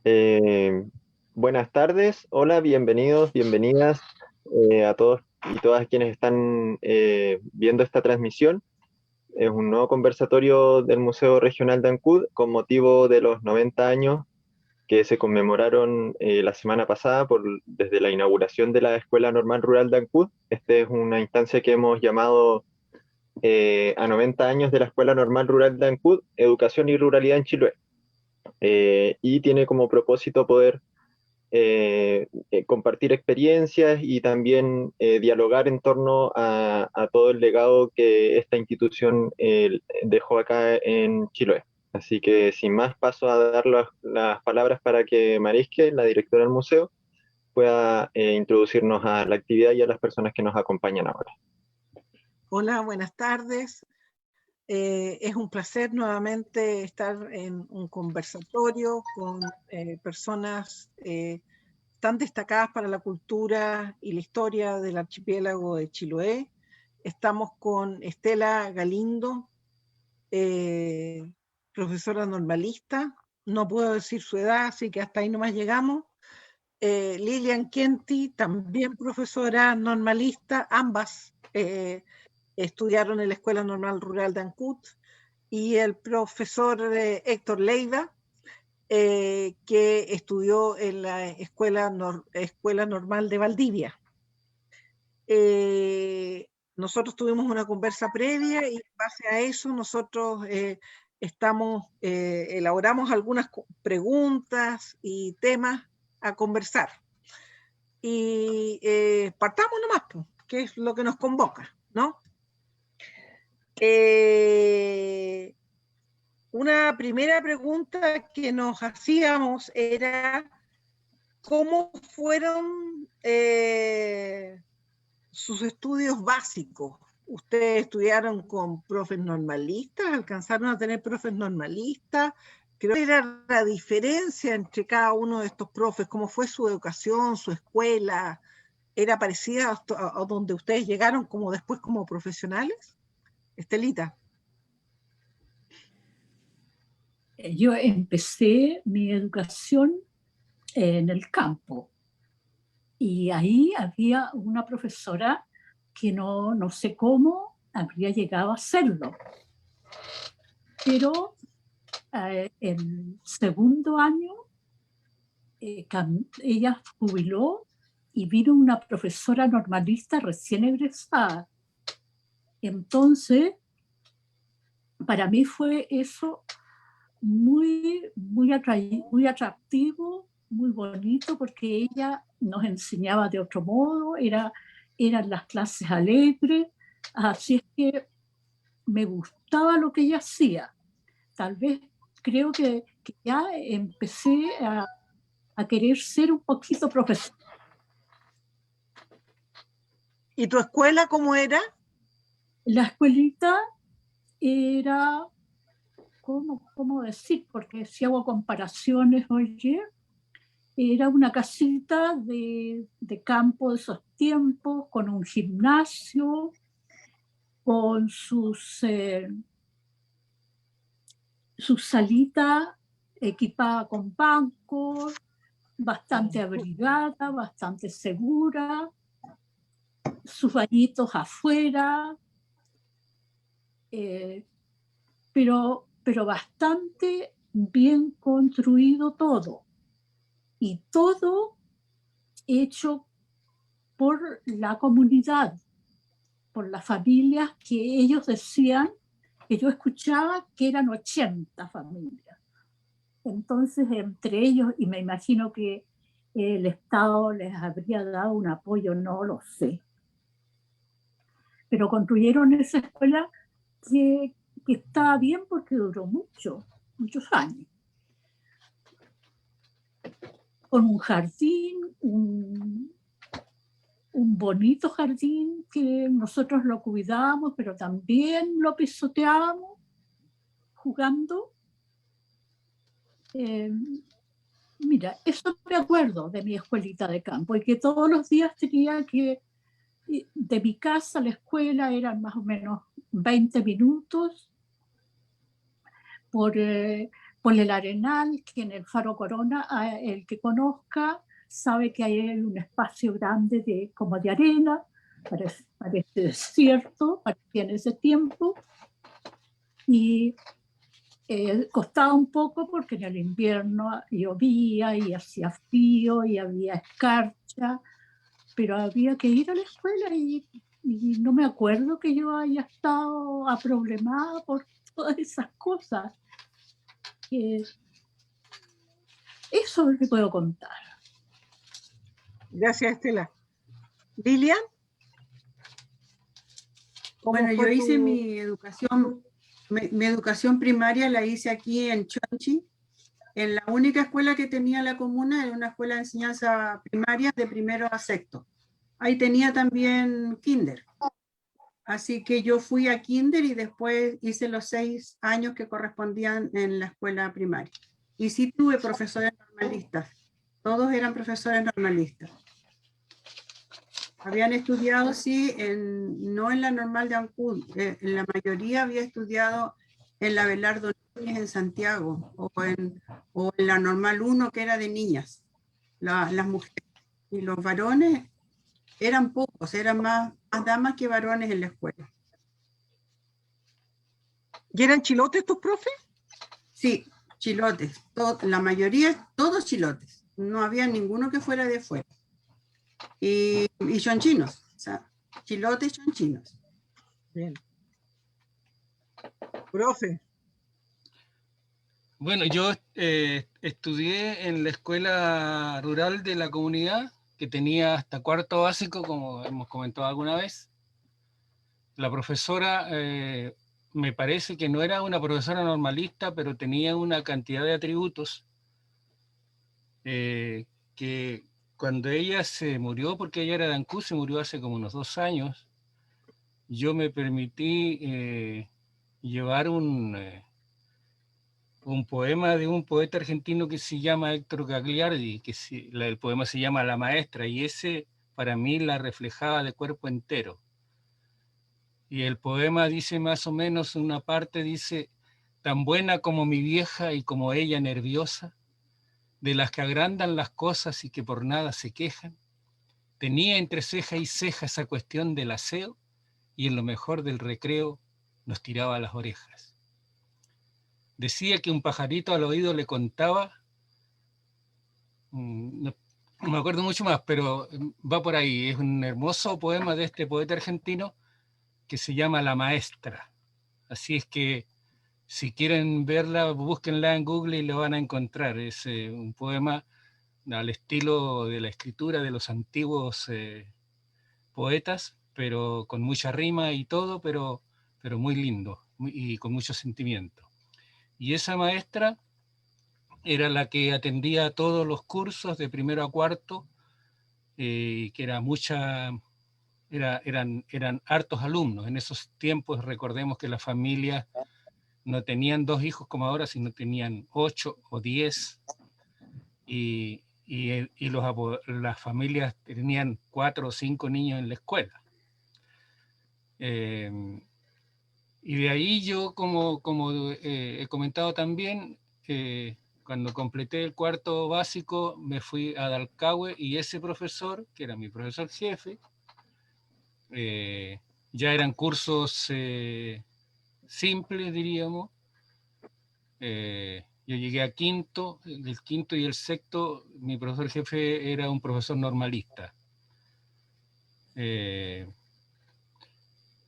Eh, Buenas tardes, hola, bienvenidos, bienvenidas a todos y todas quienes están viendo esta transmisión. Es un nuevo conversatorio del Museo Regional de Ancud con motivo de los 90 años que se conmemoraron la semana pasada desde la inauguración de la Escuela Normal Rural de Ancud. Esta es una instancia que hemos llamado a 90 años de la Escuela Normal Rural de Ancud, Educación y Ruralidad en Chiloé. Y tiene como propósito poder compartir experiencias y también dialogar en torno a todo el legado que esta institución dejó acá en Chiloé. Así que sin más paso a dar las palabras para que Marisque, la directora del museo, pueda introducirnos a la actividad y a las personas que nos acompañan ahora. Hola, buenas tardes. Es un placer nuevamente estar en un conversatorio con personas tan destacadas para la cultura y la historia del archipiélago de Chiloé. Estamos con Estela Galindo, eh, profesora normalista. No puedo decir su edad, así que hasta ahí nomás llegamos. Lilian Kenti, también profesora normalista, ambas estudiaron en la Escuela Normal Rural de Ancud, y el profesor Héctor Leiva, que estudió en la Escuela Normal de Valdivia. Nosotros tuvimos una conversa previa y en base a eso nosotros elaboramos algunas preguntas y temas a conversar. Y partamos nomás, pues, que es lo que nos convoca, ¿no? Una primera pregunta que nos hacíamos era cómo fueron sus estudios básicos. ¿Ustedes estudiaron con profes normalistas? ¿Alcanzaron a tener profes normalistas? Creo que era la diferencia entre cada uno de estos profes. ¿Cómo fue su educación, su escuela? ¿Era parecida a donde ustedes llegaron como después como profesionales? Estelita. Yo empecé mi educación en el campo y ahí había una profesora que no sé cómo habría llegado a hacerlo, pero el segundo año ella jubiló y vino una profesora normalista recién egresada. Entonces, para mí fue eso muy atractivo, muy bonito, porque ella nos enseñaba de otro modo, eran las clases alegres, así es que me gustaba lo que ella hacía. Tal vez creo que ya empecé a querer ser un poquito profesor. ¿Y tu escuela cómo era? La escuelita era, ¿cómo decir? Porque si hago comparaciones, oye, era una casita de campo de esos tiempos, con un gimnasio, con su salita equipada con bancos, bastante abrigada, bastante segura, sus bañitos afuera, eh, pero bastante bien construido todo. Y todo hecho por la comunidad, por las familias que ellos decían, que yo escuchaba que eran 80 familias. Entonces, entre ellos, y me imagino que el Estado les habría dado un apoyo, no lo sé. Pero construyeron esa escuela que estaba bien porque duró muchos años. Con un jardín, un bonito jardín que nosotros lo cuidábamos, pero también lo pisoteábamos jugando. Mira, eso me acuerdo de mi escuelita de campo, y que todos los días tenía que, de mi casa a la escuela eran más o menos 20 minutos por el Arenal, que en el Faro Corona, el que conozca, sabe que hay un espacio grande como de arena, parece desierto, parecía en ese tiempo, y costaba un poco porque en el invierno llovía y hacía frío y había escarcha, pero había que ir a la escuela y no me acuerdo que yo haya estado aproblemada por todas esas cosas. Eso es lo que puedo contar. Gracias, Estela. Lilian. Bueno, yo hice mi educación primaria, la hice aquí en Chonchi, en la única escuela que tenía la comuna, era una escuela de enseñanza primaria de primero a sexto. Ahí tenía también kinder. Así que yo fui a kinder y después hice los 6 años que correspondían en la escuela primaria. Y sí tuve profesores normalistas. Todos eran profesores normalistas. Habían estudiado, sí, no en la normal de Ancud. La mayoría había estudiado en la Belardo Núñez en Santiago o en la normal 1 que era de niñas, las mujeres. Y los varones eran pocos, eran más damas que varones en la escuela. ¿Y eran chilotes tus profes? Sí, chilotes. La mayoría, todos chilotes. No había ninguno que fuera de fuera. Y chonchinos, o sea, chilotes chonchinos. Bien. Profe. Bueno, yo estudié en la escuela rural de la comunidad, que tenía hasta cuarto básico, como hemos comentado alguna vez. La profesora me parece que no era una profesora normalista, pero tenía una cantidad de atributos que cuando ella se murió, porque ella era de Ancud, se murió hace como unos 2 años, yo me permití llevar un poema de un poeta argentino que se llama Héctor Gagliardi, el poema se llama La Maestra, y ese para mí la reflejaba de cuerpo entero. Y el poema dice más o menos, una parte dice: tan buena como mi vieja y como ella nerviosa, de las que agrandan las cosas y que por nada se quejan, tenía entre ceja y ceja esa cuestión del aseo, y en lo mejor del recreo nos tiraba las orejas. Decía que un pajarito al oído le contaba, no me acuerdo mucho más, pero va por ahí. Es un hermoso poema de este poeta argentino que se llama La Maestra. Así es que si quieren verla, búsquenla en Google y lo van a encontrar. Es un poema al estilo de la escritura de los antiguos poetas, pero con mucha rima y todo, pero muy lindo y con mucho sentimiento. Y esa maestra era la que atendía todos los cursos de primero a cuarto, que eran hartos alumnos. En esos tiempos recordemos que las familias no tenían 2 hijos como ahora, sino tenían 8 o 10, y las familias tenían 4 o 5 niños en la escuela. Y de ahí yo, como he comentado también, cuando completé el cuarto básico me fui a Dalcahue, y ese profesor, que era mi profesor jefe, ya eran cursos simples, diríamos. Yo llegué a quinto, el quinto y el sexto, mi profesor jefe era un profesor normalista.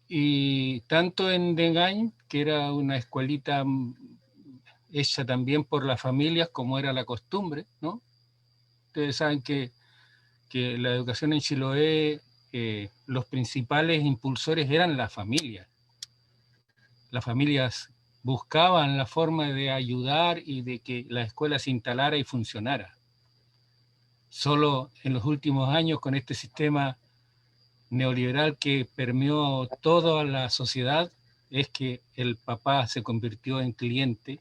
Y tanto en Degañ, que era una escuelita hecha también por las familias, como era la costumbre, ¿no? Ustedes saben que la educación en Chiloé, los principales impulsores eran las familias. Las familias buscaban la forma de ayudar y de que la escuela se instalara y funcionara. Solo en los últimos años, con este sistema neoliberal que permeó toda la sociedad, es que el papá se convirtió en cliente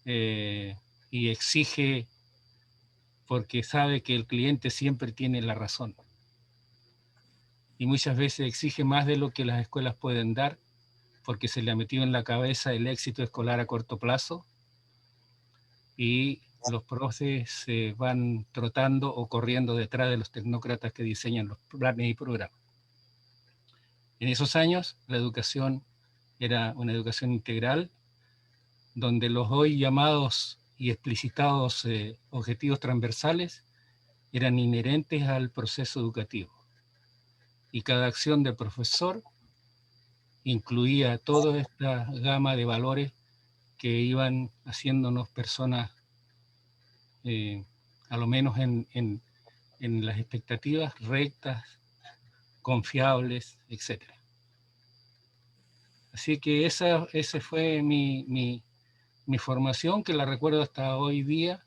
y exige, porque sabe que el cliente siempre tiene la razón. Y muchas veces exige más de lo que las escuelas pueden dar, porque se le ha metido en la cabeza el éxito escolar a corto plazo, y los profes se van trotando o corriendo detrás de los tecnócratas que diseñan los planes y programas. En esos años, la educación era una educación integral, donde los hoy llamados y explicitados objetivos transversales eran inherentes al proceso educativo. Y cada acción del profesor incluía toda esta gama de valores que iban haciéndonos personas, a lo menos en las expectativas, rectas, confiables, etc. Así que esa fue mi formación, que la recuerdo hasta hoy día,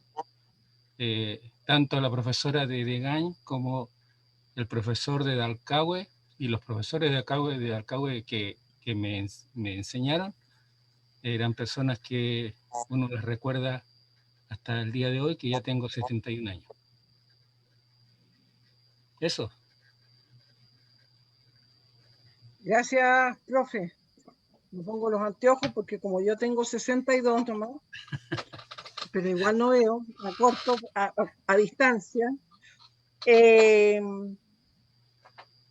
tanto la profesora de Degañ como el profesor de Dalcahue, y los profesores de Dalcahue que me enseñaron, eran personas que uno les recuerda hasta el día de hoy, que ya tengo 71 años. Eso. Gracias, profe. Me pongo los anteojos porque como yo tengo 62 nomás, pero igual no veo, a corto, a distancia.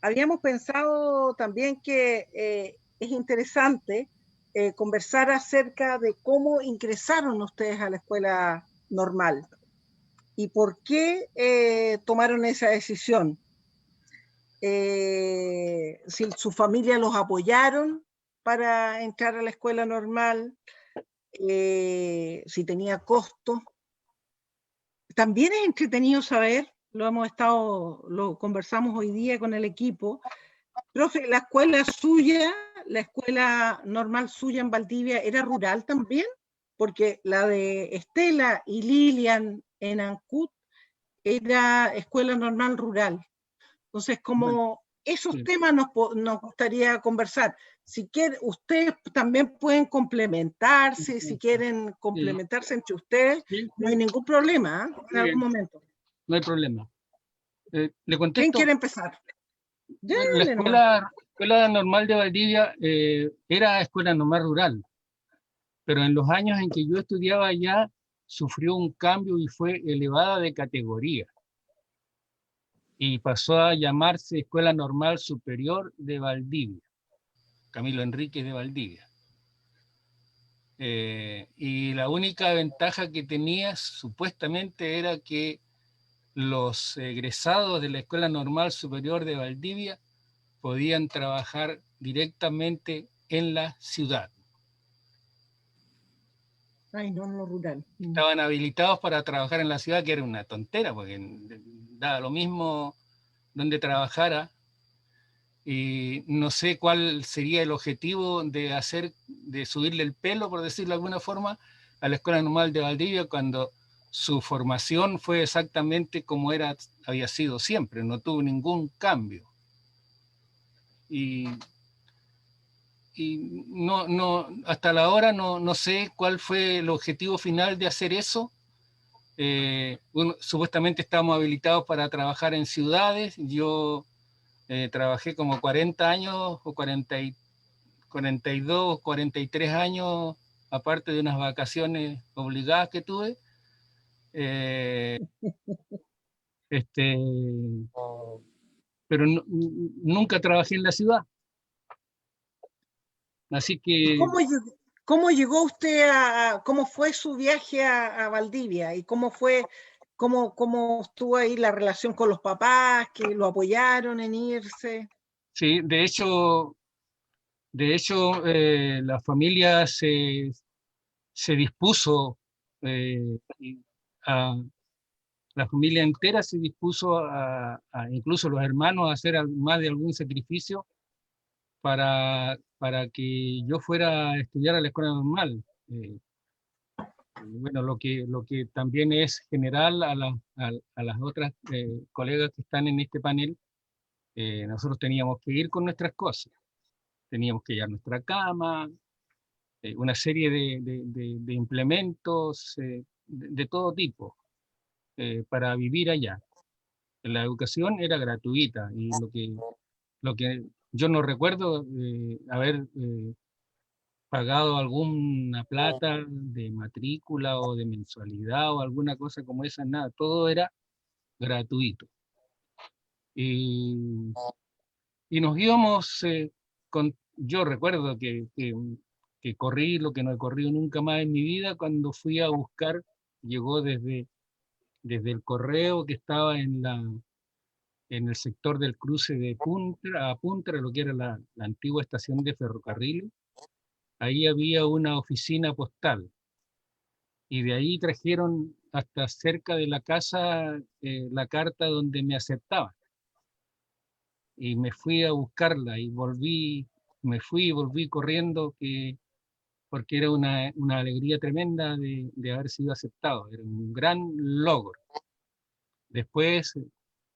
Habíamos pensado también que es interesante conversar acerca de cómo ingresaron ustedes a la escuela normal y por qué tomaron esa decisión. Si su familia los apoyaron para entrar a la escuela normal, si tenía costo. También es entretenido saber, lo conversamos hoy día con el equipo, profe, la escuela normal suya en Valdivia, ¿era rural también? Porque la de Estela y Lilian en Ancud era escuela normal rural. Entonces, como esos temas nos gustaría conversar. Si quieren, ustedes también pueden complementarse, si quieren complementarse entre ustedes, no hay ningún problema, ¿eh? En algún momento. No hay problema. Le contesto. ¿Quién quiere empezar? La escuela normal de Valdivia era escuela normal rural, pero en los años en que yo estudiaba allá sufrió un cambio y fue elevada de categoría. Y pasó a llamarse Escuela Normal Superior de Valdivia, Camilo Enríquez de Valdivia. Y la única ventaja que tenía supuestamente era que los egresados de la Escuela Normal Superior de Valdivia podían trabajar directamente en la ciudad. Ay, no, en lo rural. Estaban habilitados para trabajar en la ciudad, que era una tontera, porque daba lo mismo donde trabajara. Y no sé cuál sería el objetivo de subirle el pelo, por decirlo de alguna forma, a la Escuela Normal de Valdivia, cuando su formación fue exactamente como había sido siempre, no tuvo ningún cambio. Y no, hasta la hora no sé cuál fue el objetivo final de hacer eso. Supuestamente estábamos habilitados para trabajar en ciudades. Yo trabajé como 40 años o 42, 43 años, aparte de unas vacaciones obligadas que tuve. Pero nunca trabajé en la ciudad. Así que... ¿Cómo llegó usted cómo fue su viaje a Valdivia? ¿Y cómo estuvo ahí la relación con los papás, que lo apoyaron en irse? Sí, de hecho la familia se dispuso, la familia entera se dispuso incluso los hermanos, a hacer más de algún sacrificio para que yo fuera a estudiar a la escuela normal. Bueno, lo que también es general a las otras colegas que están en este panel, nosotros teníamos que ir con nuestras cosas. Teníamos que llevar nuestra cama, una serie de implementos de todo tipo para vivir allá. La educación era gratuita y lo que yo no recuerdo haber pagado alguna plata de matrícula o de mensualidad o alguna cosa como esa, nada, todo era gratuito. Y nos íbamos, yo recuerdo que corrí lo que no he corrido nunca más en mi vida cuando fui a buscar, llegó desde el correo que estaba en el sector del cruce de Punta, lo que era la antigua estación de ferrocarril. Ahí había una oficina postal y de ahí trajeron hasta cerca de la casa la carta donde me aceptaban. Y me fui a buscarla y me fui y volví corriendo porque era una alegría tremenda de haber sido aceptado, era un gran logro. Después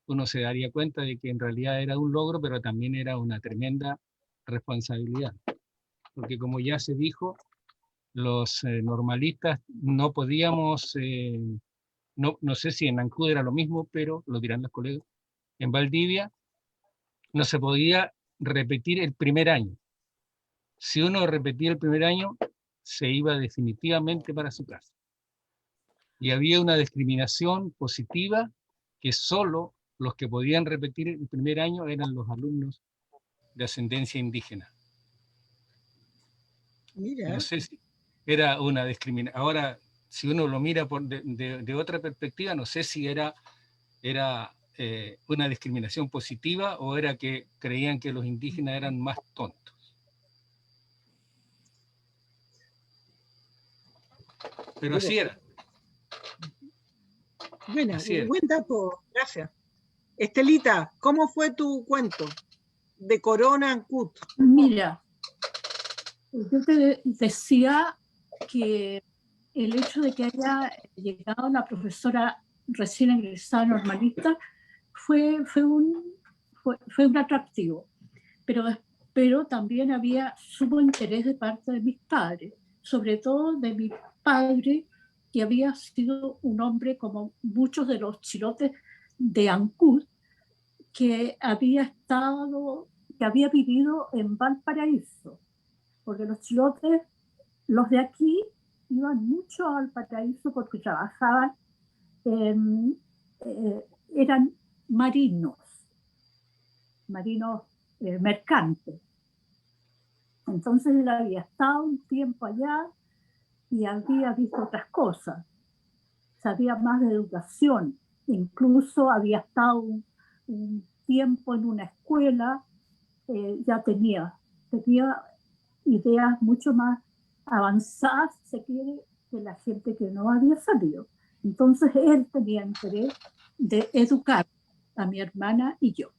uno se daría cuenta de que en realidad era un logro, pero también era una tremenda responsabilidad, porque como ya se dijo, los normalistas no podíamos, no sé si en Ancud era lo mismo, pero lo dirán los colegas, en Valdivia no se podía repetir el primer año. Si uno repetía el primer año, se iba definitivamente para su casa. Y había una discriminación positiva que solo los que podían repetir el primer año eran los alumnos de ascendencia indígena. Mira. No sé si era una discriminación. Ahora, si uno lo mira de otra perspectiva, no sé si era una discriminación positiva o era que creían que los indígenas eran más tontos. Pero así era. Bueno, Así era. buen dato, gracias. Estelita, ¿cómo fue tu cuento de Corona Ancud? Mira, yo te decía que el hecho de que haya llegado la profesora recién egresada normalista fue un atractivo, pero también había sumo interés de parte de mis padres, sobre todo de mi padre, que había sido un hombre como muchos de los chilotes de Ancud, que había vivido en Valparaíso, porque los chilotes, los de aquí, iban mucho a Valparaíso porque trabajaban, eran marinos mercantes. Entonces él había estado un tiempo allá y había visto otras cosas, sabía más de educación, incluso había estado un tiempo en una escuela, ya tenía ideas mucho más avanzadas, se quiere, que la gente que no había salido. Entonces él tenía interés de educar a mi hermana y yo.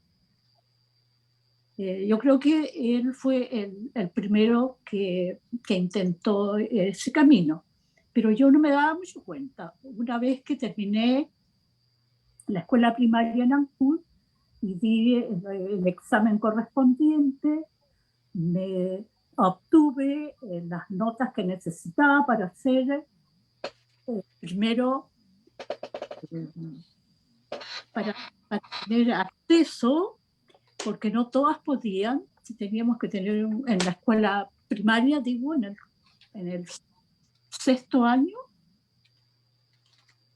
Yo creo que él fue el primero que intentó ese camino, pero yo no me daba mucho cuenta. Una vez que terminé la escuela primaria en Ancud y di el examen correspondiente, me obtuve las notas que necesitaba para hacer primero para tener acceso, porque no todas podían, si teníamos que tener en la escuela primaria, digo, en el sexto año,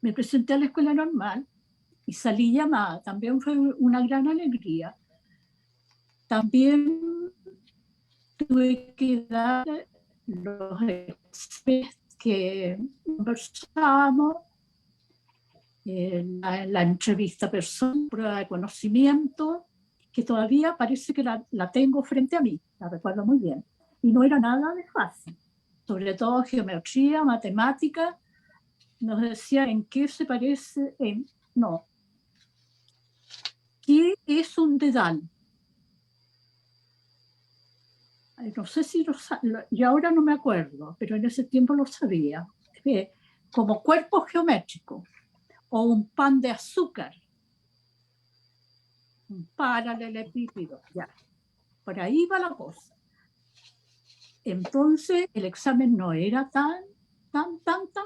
me presenté a la escuela normal y salí llamada. También fue una gran alegría. También tuve que dar los exámenes que conversábamos, la entrevista personal, prueba de conocimiento, que todavía parece que la tengo frente a mí, la recuerdo muy bien. Y no era nada de fácil, sobre todo geometría, matemática. Nos decía en qué se parece, ¿qué es un dedal? No sé si yo ahora no me acuerdo, pero en ese tiempo lo sabía. Como cuerpo geométrico o un pan de azúcar, un paralelepípedo, ya. Por ahí va la cosa. Entonces el examen no era tan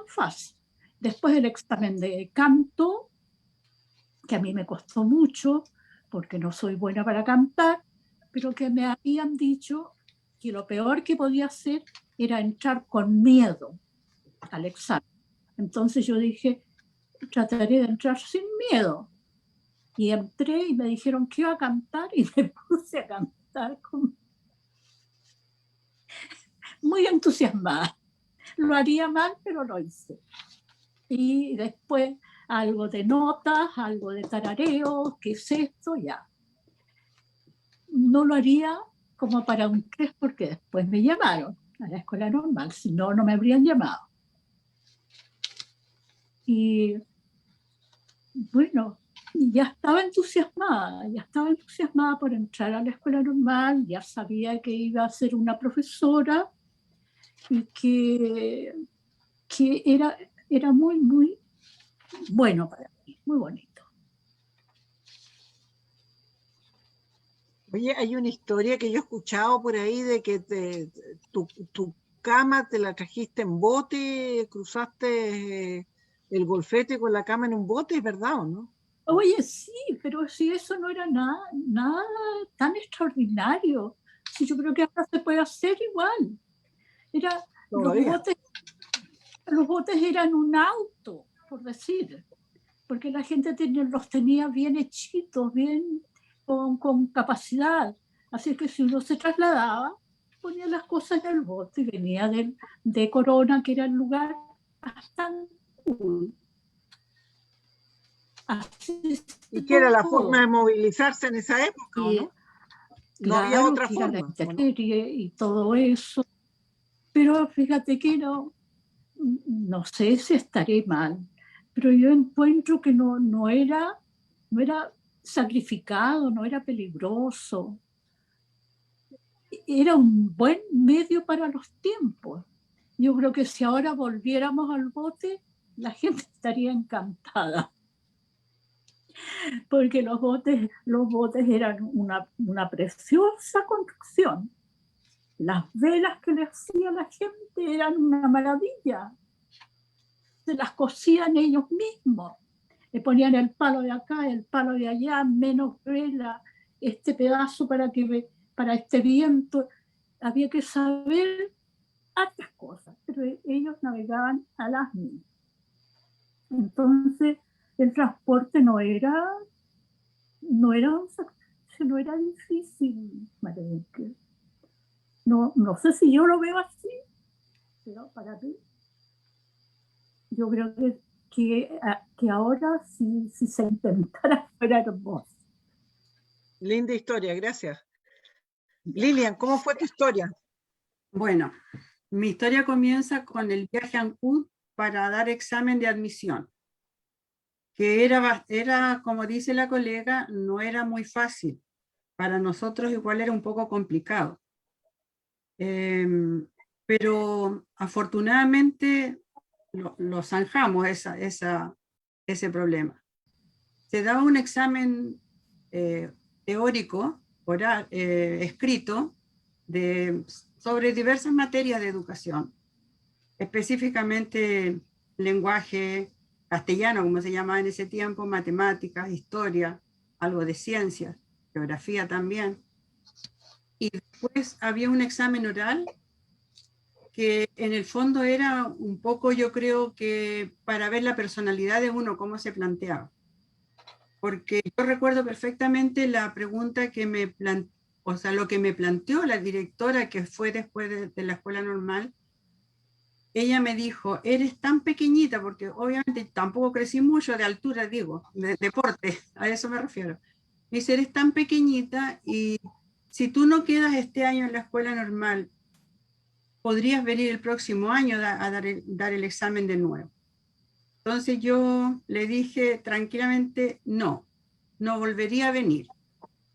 fácil. Después el examen de canto, que a mí me costó mucho porque no soy buena para cantar, pero que me habían dicho que lo peor que podía hacer era entrar con miedo al examen. Entonces yo dije, trataré de entrar sin miedo. Y entré y me dijeron que iba a cantar y me puse a cantar muy entusiasmada. Lo haría mal, pero lo hice. Y después algo de notas, algo de tarareo, ¿qué es esto? Ya. No lo haría como para un 3 porque después me llamaron a la escuela normal, si no, no me habrían llamado. Y bueno, ya estaba entusiasmada por entrar a la escuela normal, ya sabía que iba a ser una profesora y que era muy, muy bueno para mí, muy bonito. Oye, hay una historia que yo he escuchado por ahí de que tu cama te la trajiste en bote, cruzaste el golfete con la cama en un bote, ¿es verdad o no? Oye, sí, pero si eso no era nada tan extraordinario, si yo creo que ahora se puede hacer igual. Todavía. Los botes eran un auto, por decir, porque la gente los tenía bien hechitos, bien con capacidad. Así que si uno se trasladaba, ponía las cosas en el bote y venía de Corona, que era el lugar bastante cool. Así ¿Y qué era la todo. forma de movilizarse en esa época, o no? No había Claro, otra que era forma. la intemperie y todo eso. Pero fíjate que no sé si estaré mal, pero yo encuentro que no era sacrificado, no era peligroso. Era un buen medio para los tiempos. Yo creo que si ahora volviéramos al bote, la gente estaría encantada. Porque los botes eran una preciosa construcción. Las velas que le hacía la gente eran una maravilla. Se las cosían ellos mismos. Le ponían el palo de acá, el palo de allá, menos vela, este pedazo para este viento. Había que saber hartas cosas, pero ellos navegaban a las millas. Entonces, el transporte no era un sacrificio, no era difícil, Marenque. No sé si yo lo veo así, pero para mí, yo creo que ahora si se intentara fuera hermoso. Linda historia, gracias. Lilian, ¿cómo fue tu historia? Bueno, mi historia comienza con el viaje a Ancud para dar examen de admisión, que era, como dice la colega, no era muy fácil. Para nosotros igual era un poco complicado. Pero afortunadamente lo zanjamos ese problema. Se daba un examen teórico, oral, escrito, sobre diversas materias de educación, específicamente lenguaje castellano, como se llamaba en ese tiempo, matemáticas, historia, algo de ciencias, geografía también. Y después había un examen oral que en el fondo era un poco, yo creo que para ver la personalidad de uno, cómo se planteaba. Porque yo recuerdo perfectamente la pregunta que lo que me planteó la directora que fue después de la escuela normal. Ella me dijo, eres tan pequeñita, porque obviamente tampoco crecí mucho de altura, digo, de deporte, a eso me refiero. Me dice, eres tan pequeñita y si tú no quedas este año en la escuela normal, podrías venir el próximo año a dar el examen de nuevo. Entonces yo le dije tranquilamente, no volvería a venir,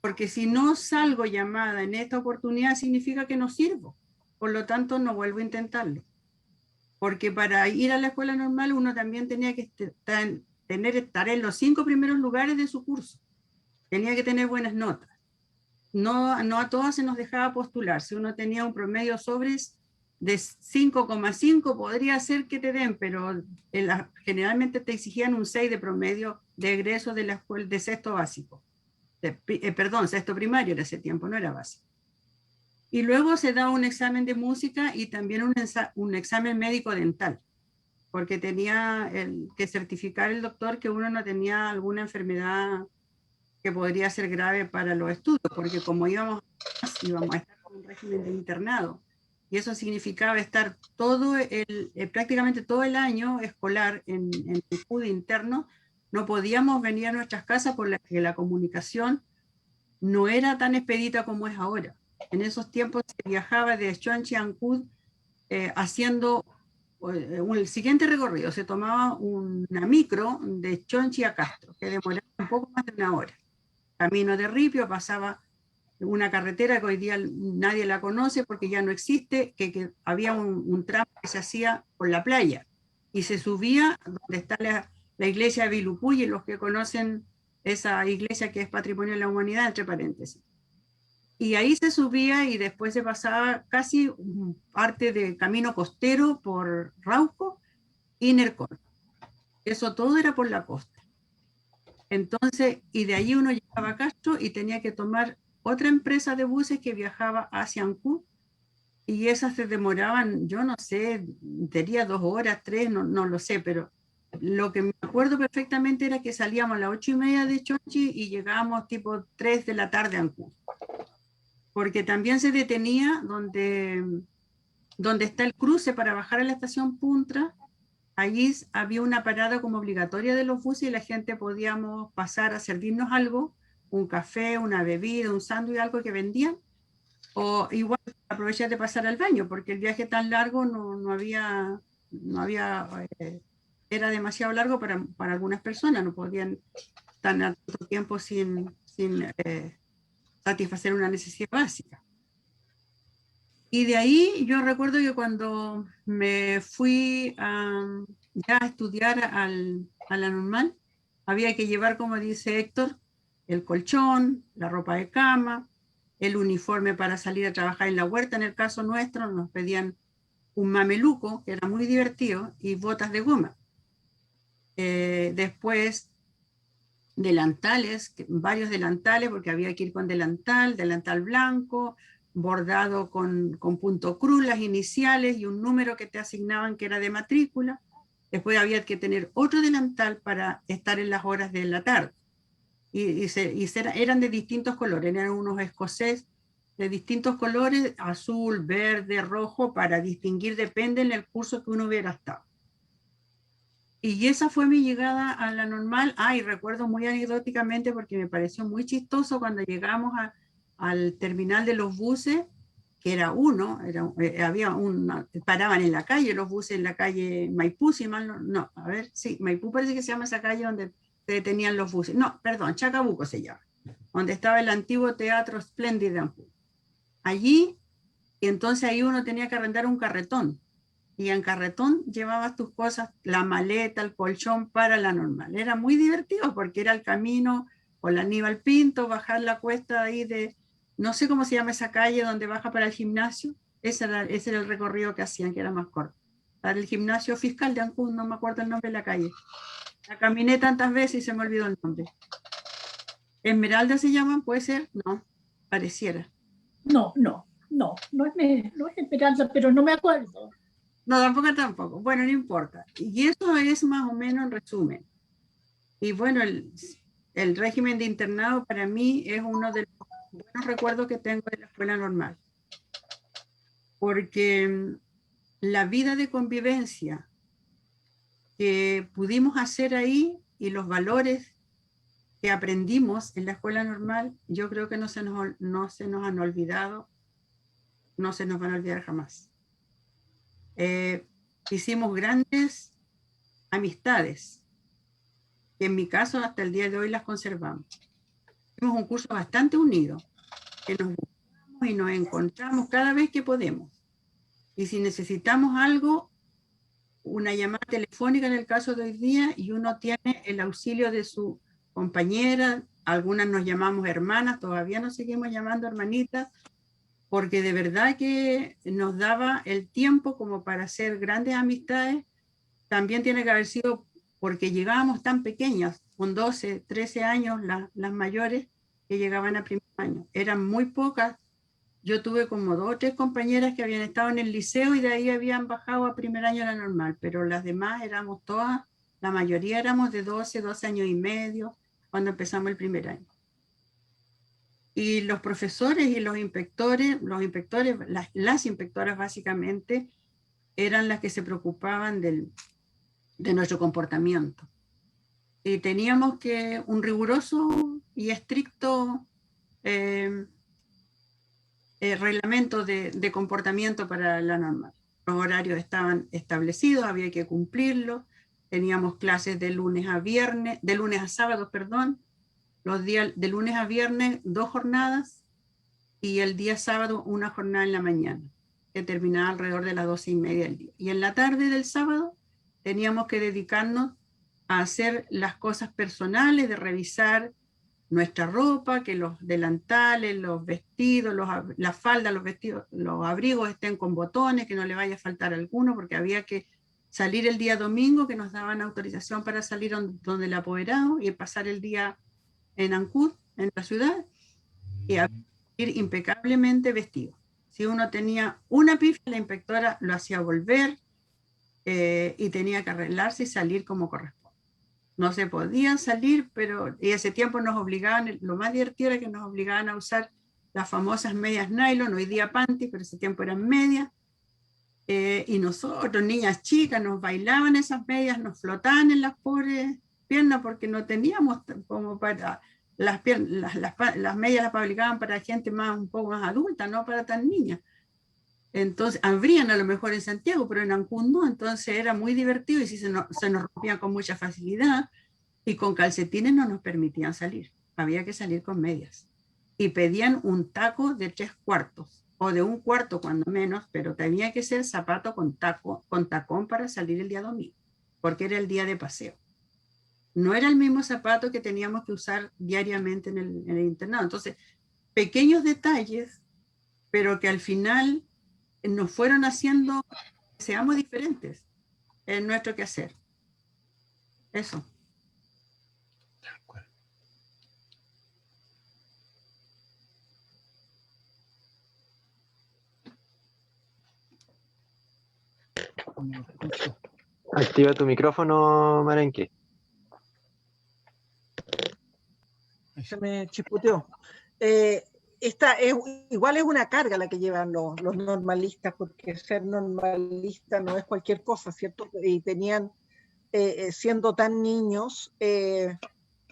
porque si no salgo llamada en esta oportunidad significa que no sirvo, por lo tanto no vuelvo a intentarlo. Porque para ir a la escuela normal uno también tenía que estar en los 5 primeros lugares de su curso, tenía que tener buenas notas. No a todas se nos dejaba postular, si uno tenía un promedio sobres de 5,5 podría ser que te den, pero generalmente te exigían un 6 de promedio de egreso de la escuela de sexto básico. Sexto primario era ese tiempo, no era básico. Y luego se daba un examen de música y también un examen médico dental, porque tenía que certificar el doctor que uno no tenía alguna enfermedad que podría ser grave para los estudios, porque como íbamos a estar con un régimen de internado, y eso significaba estar prácticamente todo el año escolar en el CUD interno, no podíamos venir a nuestras casas porque la comunicación no era tan expedita como es ahora. En esos tiempos se viajaba de Chonchi a Ancud haciendo el siguiente recorrido. Se tomaba una micro de Chonchi a Castro, que demoraba un poco más de 1 hora. Camino de Ripio, pasaba una carretera que hoy día nadie la conoce porque ya no existe, que había un tramo que se hacía por la playa y se subía donde está la iglesia de Vilupuy, los que conocen esa iglesia que es Patrimonio de la Humanidad, entre paréntesis. Y ahí se subía y después se pasaba casi parte de camino costero por Rauco y Nercón. Eso todo era por la costa. Entonces, y de allí uno llegaba a Castro y tenía que tomar otra empresa de buses que viajaba hacia Ancud, y esas se demoraban, yo no sé, tenía 2 horas, 3, no lo sé, pero lo que me acuerdo perfectamente era que salíamos a las 8:30 de Chonchi y llegábamos tipo 3 de la tarde a Ancud. Porque también se detenía donde está el cruce para bajar a la estación Puntra. Allí había una parada como obligatoria de los buses y la gente podíamos pasar a servirnos algo, un café, una bebida, un sándwich, algo que vendían, o igual aprovechar de pasar al baño, porque el viaje tan largo no había, era demasiado largo para algunas personas, no podían estar tanto tiempo sin satisfacer una necesidad básica. Y de ahí yo recuerdo que cuando me fui ya a estudiar a la normal, había que llevar, como dice Héctor, el colchón, la ropa de cama, el uniforme para salir a trabajar en la huerta. En el caso nuestro nos pedían un mameluco, que era muy divertido, y botas de goma. Después delantales, varios delantales, porque había que ir con delantal blanco, bordado con punto cruz, las iniciales y un número que te asignaban que era de matrícula. Después había que tener otro delantal para estar en las horas de la tarde. Eran de distintos colores, eran unos escocés de distintos colores, azul, verde, rojo, para distinguir, depende en el curso que uno hubiera estado. Y esa fue mi llegada a la normal. Y recuerdo muy anecdóticamente porque me pareció muy chistoso cuando llegamos al terminal de los buses, que era uno, paraban en la calle los buses, en la calle Maipú, si mal Maipú parece que se llama esa calle donde se detenían los buses. No, perdón, Chacabuco se llama, donde estaba el antiguo Teatro Splendid de Ampú. Allí, y entonces ahí uno tenía que arrendar un carretón. Y en carretón llevabas tus cosas, la maleta, el colchón para la normal. Era muy divertido porque era el camino con la Aníbal Pinto, bajar la cuesta ahí de, no sé cómo se llama esa calle donde baja para el gimnasio. Ese era el recorrido que hacían, que era más corto. Para el gimnasio fiscal de Ancud, no me acuerdo el nombre de la calle. La caminé tantas veces y se me olvidó el nombre. ¿Esmeralda se llaman? ¿Puede ser? No, pareciera. No es Esperanza, pero no me acuerdo. No, tampoco. Bueno, no importa. Y eso es más o menos en resumen. Y bueno, el régimen de internado para mí es uno de los buenos recuerdos que tengo de la escuela normal. Porque la vida de convivencia que pudimos hacer ahí y los valores que aprendimos en la escuela normal, yo creo que no se nos han olvidado, no se nos van a olvidar jamás. Hicimos grandes amistades, que en mi caso hasta el día de hoy las conservamos. Hicimos un curso bastante unido, que nos buscamos y nos encontramos cada vez que podemos. Y si necesitamos algo, una llamada telefónica en el caso de hoy día, y uno tiene el auxilio de su compañera, algunas nos llamamos hermanas, todavía nos seguimos llamando hermanitas, porque de verdad que nos daba el tiempo como para hacer grandes amistades. También tiene que haber sido porque llegábamos tan pequeñas, con 12, 13 años las mayores que llegaban a primer año. Eran muy pocas yo tuve como 2 o 3 compañeras que habían estado en el liceo y de ahí habían bajado a primer año a la normal, pero las demás éramos todas, la mayoría éramos de 12 años y medio cuando empezamos el primer año. Y los profesores y los inspectores, las inspectoras básicamente, eran las que se preocupaban de nuestro comportamiento. Y teníamos que un riguroso y estricto reglamento de comportamiento para la normal. Los horarios estaban establecidos, había que cumplirlos. Teníamos clases de lunes a sábado, perdón. Los días de lunes a viernes 2 jornadas y el día sábado 1 jornada en la mañana, que terminaba alrededor de las 12:30 del día. Y en la tarde del sábado teníamos que dedicarnos a hacer las cosas personales, de revisar nuestra ropa, que los delantales, los vestidos, las faldas, los vestidos, los abrigos estén con botones, que no le vaya a faltar alguno, porque había que salir el día domingo, que nos daban autorización para salir donde el apoderado y pasar el día en Ancud, en la ciudad, y ir impecablemente vestido. Si uno tenía una pifia, la inspectora lo hacía volver y tenía que arreglarse y salir como corresponde. No se podían salir, pero y ese tiempo nos obligaban, lo más divertido era que nos obligaban a usar las famosas medias nylon, hoy día panty, pero ese tiempo eran medias, y nosotros, niñas chicas, nos bailaban esas medias, nos flotaban en las pobres piernas porque no teníamos como para las medias las fabricaban para gente un poco más adulta, no para tan niñas. Entonces, habrían a lo mejor en Santiago, pero en Ancud no, entonces era muy divertido y sí se nos rompían con mucha facilidad y con calcetines no nos permitían salir, había que salir con medias. Y pedían un taco de 3/4 o de 1/4 cuando menos, pero tenía que ser zapato con tacón para salir el día domingo, porque era el día de paseo. No era el mismo zapato que teníamos que usar diariamente en el internado. Entonces, pequeños detalles, pero que al final nos fueron haciendo que seamos diferentes en nuestro quehacer. Eso. Activa tu micrófono, Marenque. Se me chispoteó. Igual es una carga la que llevan los normalistas, porque ser normalista no es cualquier cosa, ¿cierto? Y tenían, siendo tan niños,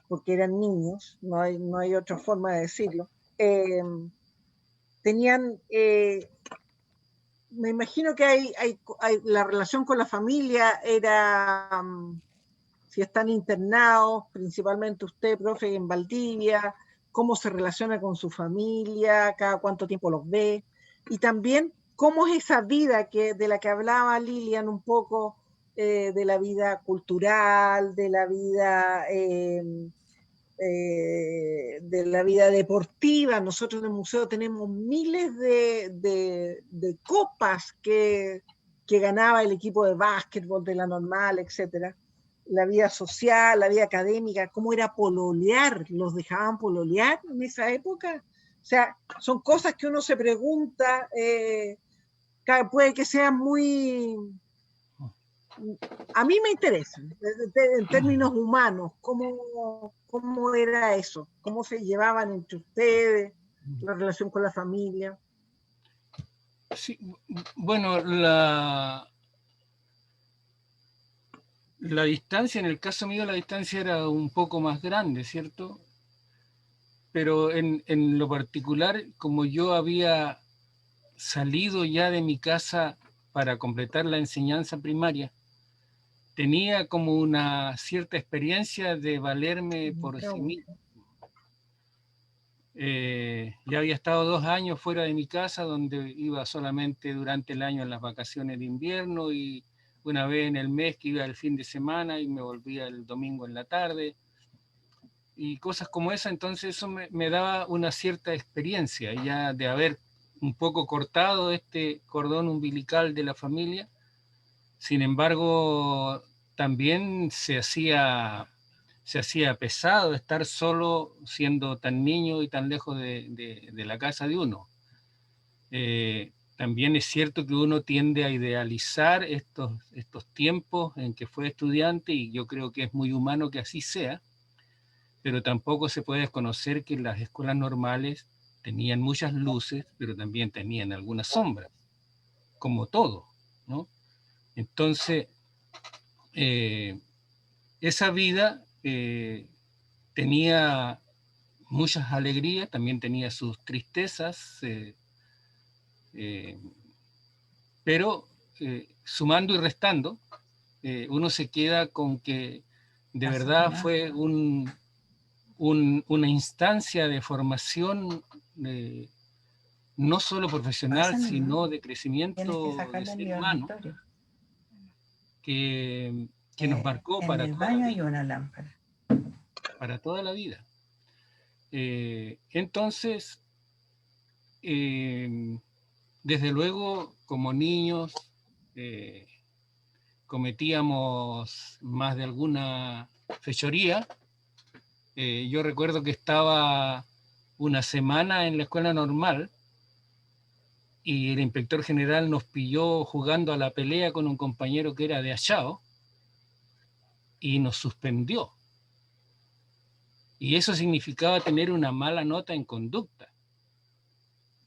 porque eran niños, no hay otra forma de decirlo, tenían, me imagino que la relación con la familia era, si están internados, principalmente usted, profe, en Valdivia, cómo se relaciona con su familia, cada cuánto tiempo los ve, y también cómo es esa vida de la que hablaba Lilian un poco, de la vida cultural, de la vida deportiva. Nosotros en el museo tenemos miles de copas que ganaba el equipo de básquetbol de la normal, etcétera. La vida social, la vida académica, cómo era pololear, los dejaban pololear en esa época. O sea, son cosas que uno se pregunta, puede que sean muy... A mí me interesan, en términos humanos, cómo era eso, cómo se llevaban entre ustedes, la relación con la familia. Sí, bueno, la distancia, en el caso mío la distancia era un poco más grande, ¿cierto? Pero en lo particular, como yo había salido ya de mi casa para completar la enseñanza primaria, tenía como una cierta experiencia de valerme por sí mismo. Ya había estado 2 años fuera de mi casa, donde iba solamente durante el año en las vacaciones de invierno y una vez en el mes que iba el fin de semana y me volvía el domingo en la tarde y cosas como esa. Entonces eso me daba una cierta experiencia ya de haber un poco cortado este cordón umbilical de la familia. Sin embargo, también se hacía pesado estar solo siendo tan niño y tan lejos de la casa de uno. También es cierto que uno tiende a idealizar estos tiempos en que fue estudiante, y yo creo que es muy humano que así sea, pero tampoco se puede desconocer que las escuelas normales tenían muchas luces, pero también tenían algunas sombras, como todo, ¿no? Entonces, esa vida tenía muchas alegrías, también tenía sus tristezas, pero sumando y restando, uno se queda con que de verdad fue una instancia de formación no solo profesional, sino de crecimiento de ser humano, que nos marcó para toda la vida. Entonces, desde luego, como niños, cometíamos más de alguna fechoría. Yo recuerdo que estaba una semana en la escuela normal y el inspector general nos pilló jugando a la pelea con un compañero que era de Achao y nos suspendió. Y eso significaba tener una mala nota en conducta.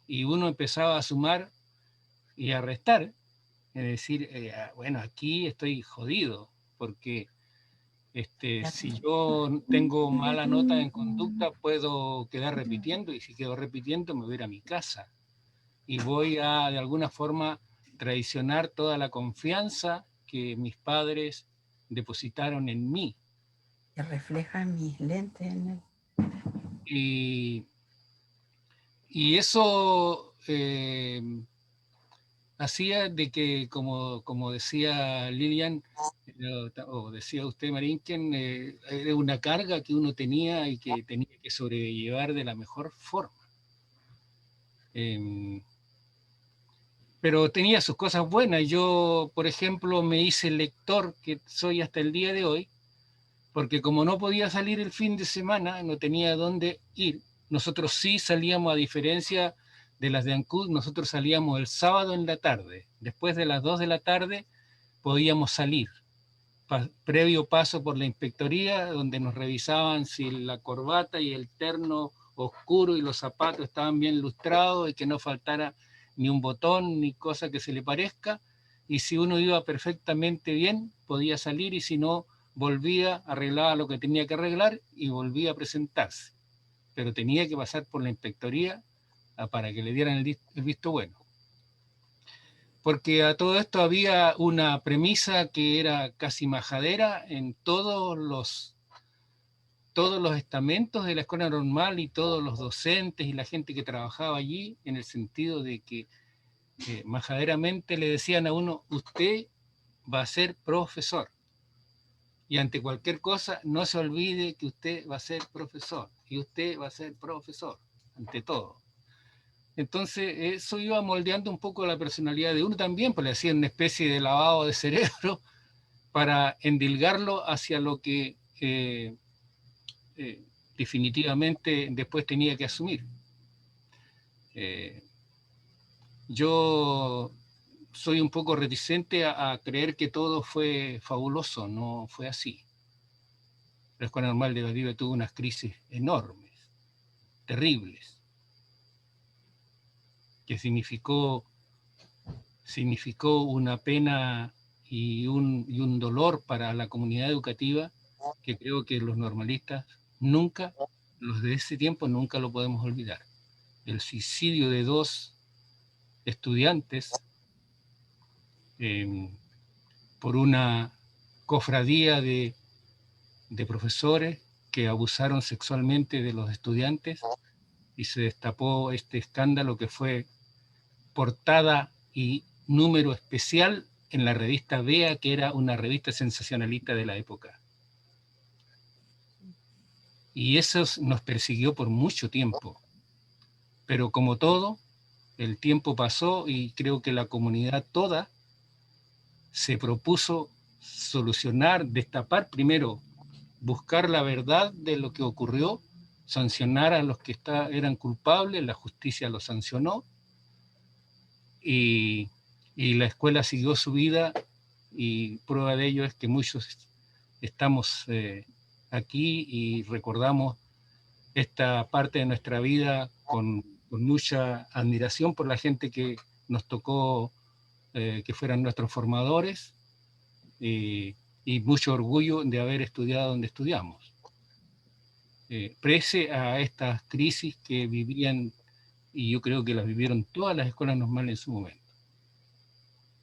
Y uno empezaba a sumar y a restar, es decir, bueno, aquí estoy jodido, porque si yo tengo mala nota en conducta, puedo quedar repitiendo, y si quedo repitiendo me voy a ir a mi casa. Y voy a, de alguna forma, traicionar toda la confianza que mis padres depositaron en mí. Que reflejan mis lentes en él. Y eso hacía de que, como decía Lilian, o decía usted, Marinken, era una carga que uno tenía y que tenía que sobrellevar de la mejor forma. Pero tenía sus cosas buenas. Yo, por ejemplo, me hice lector, que soy hasta el día de hoy, porque como no podía salir el fin de semana, no tenía dónde ir. Nosotros sí salíamos, a diferencia de las de Ancud, nosotros salíamos el sábado en la tarde. Después de las 2 de la tarde podíamos salir, previo paso por la inspectoría, donde nos revisaban si la corbata y el terno oscuro y los zapatos estaban bien lustrados y que no faltara ni un botón ni cosa que se le parezca, y si uno iba perfectamente bien podía salir, y si no, volvía, arreglaba lo que tenía que arreglar y volvía a presentarse, pero tenía que pasar por la inspectoría para que le dieran el visto bueno. Porque a todo esto había una premisa que era casi majadera en todos los estamentos de la escuela normal y todos los docentes y la gente que trabajaba allí, en el sentido de que majaderamente le decían a uno: usted va a ser profesor, y ante cualquier cosa no se olvide que usted va a ser profesor, y usted va a ser profesor, ante todo. Entonces eso iba moldeando un poco la personalidad de uno también, pues le hacían una especie de lavado de cerebro para endilgarlo hacia lo que definitivamente después tenía que asumir. Yo soy un poco reticente a creer que todo fue fabuloso, no fue así. La Escuela Normal de Valdivia tuvo unas crisis enormes, terribles, que significó una pena y un dolor para la comunidad educativa, que creo que los normalistas nunca, los de ese tiempo, nunca lo podemos olvidar. El suicidio de 2 estudiantes por una cofradía de profesores que abusaron sexualmente de los estudiantes, y se destapó este escándalo que fue portada y número especial en la revista Vea, que era una revista sensacionalista de la época. Y eso nos persiguió por mucho tiempo. Pero como todo, el tiempo pasó y creo que la comunidad toda se propuso solucionar, destapar primero, buscar la verdad de lo que ocurrió, sancionar a los que eran culpables, la justicia los sancionó, y la escuela siguió su vida, y prueba de ello es que muchos estamos aquí y recordamos esta parte de nuestra vida con mucha admiración por la gente que nos tocó que fueran nuestros formadores, y mucho orgullo de haber estudiado donde estudiamos. Pese a estas crisis que vivían, y yo creo que las vivieron todas las escuelas normales en su momento.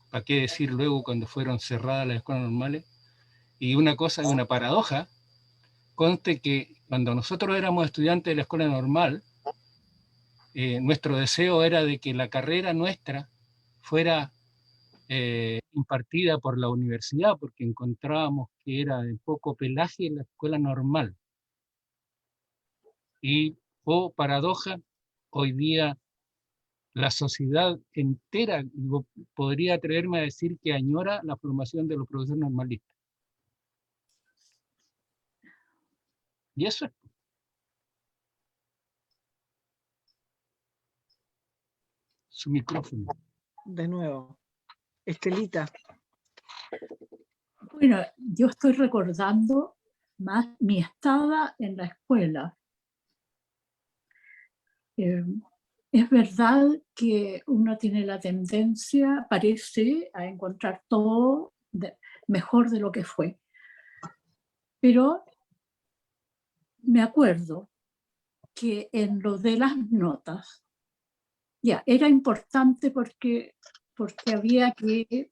¿Para qué decir luego cuando fueron cerradas las escuelas normales? Y una cosa, una paradoja, conste que cuando nosotros éramos estudiantes de la escuela normal, nuestro deseo era de que la carrera nuestra fuera impartida por la universidad, porque encontrábamos que era de poco pelaje en la escuela normal. Y, oh paradoja, hoy día la sociedad entera, podría atreverme a decir que añora la formación de los profesores normalistas. Y eso es. Su micrófono. De nuevo. Estelita. Bueno, yo estoy recordando más mi estada en la escuela. Es verdad que uno tiene la tendencia, parece, a encontrar todo mejor de lo que fue. Pero me acuerdo que en lo de las notas, ya, era importante porque había que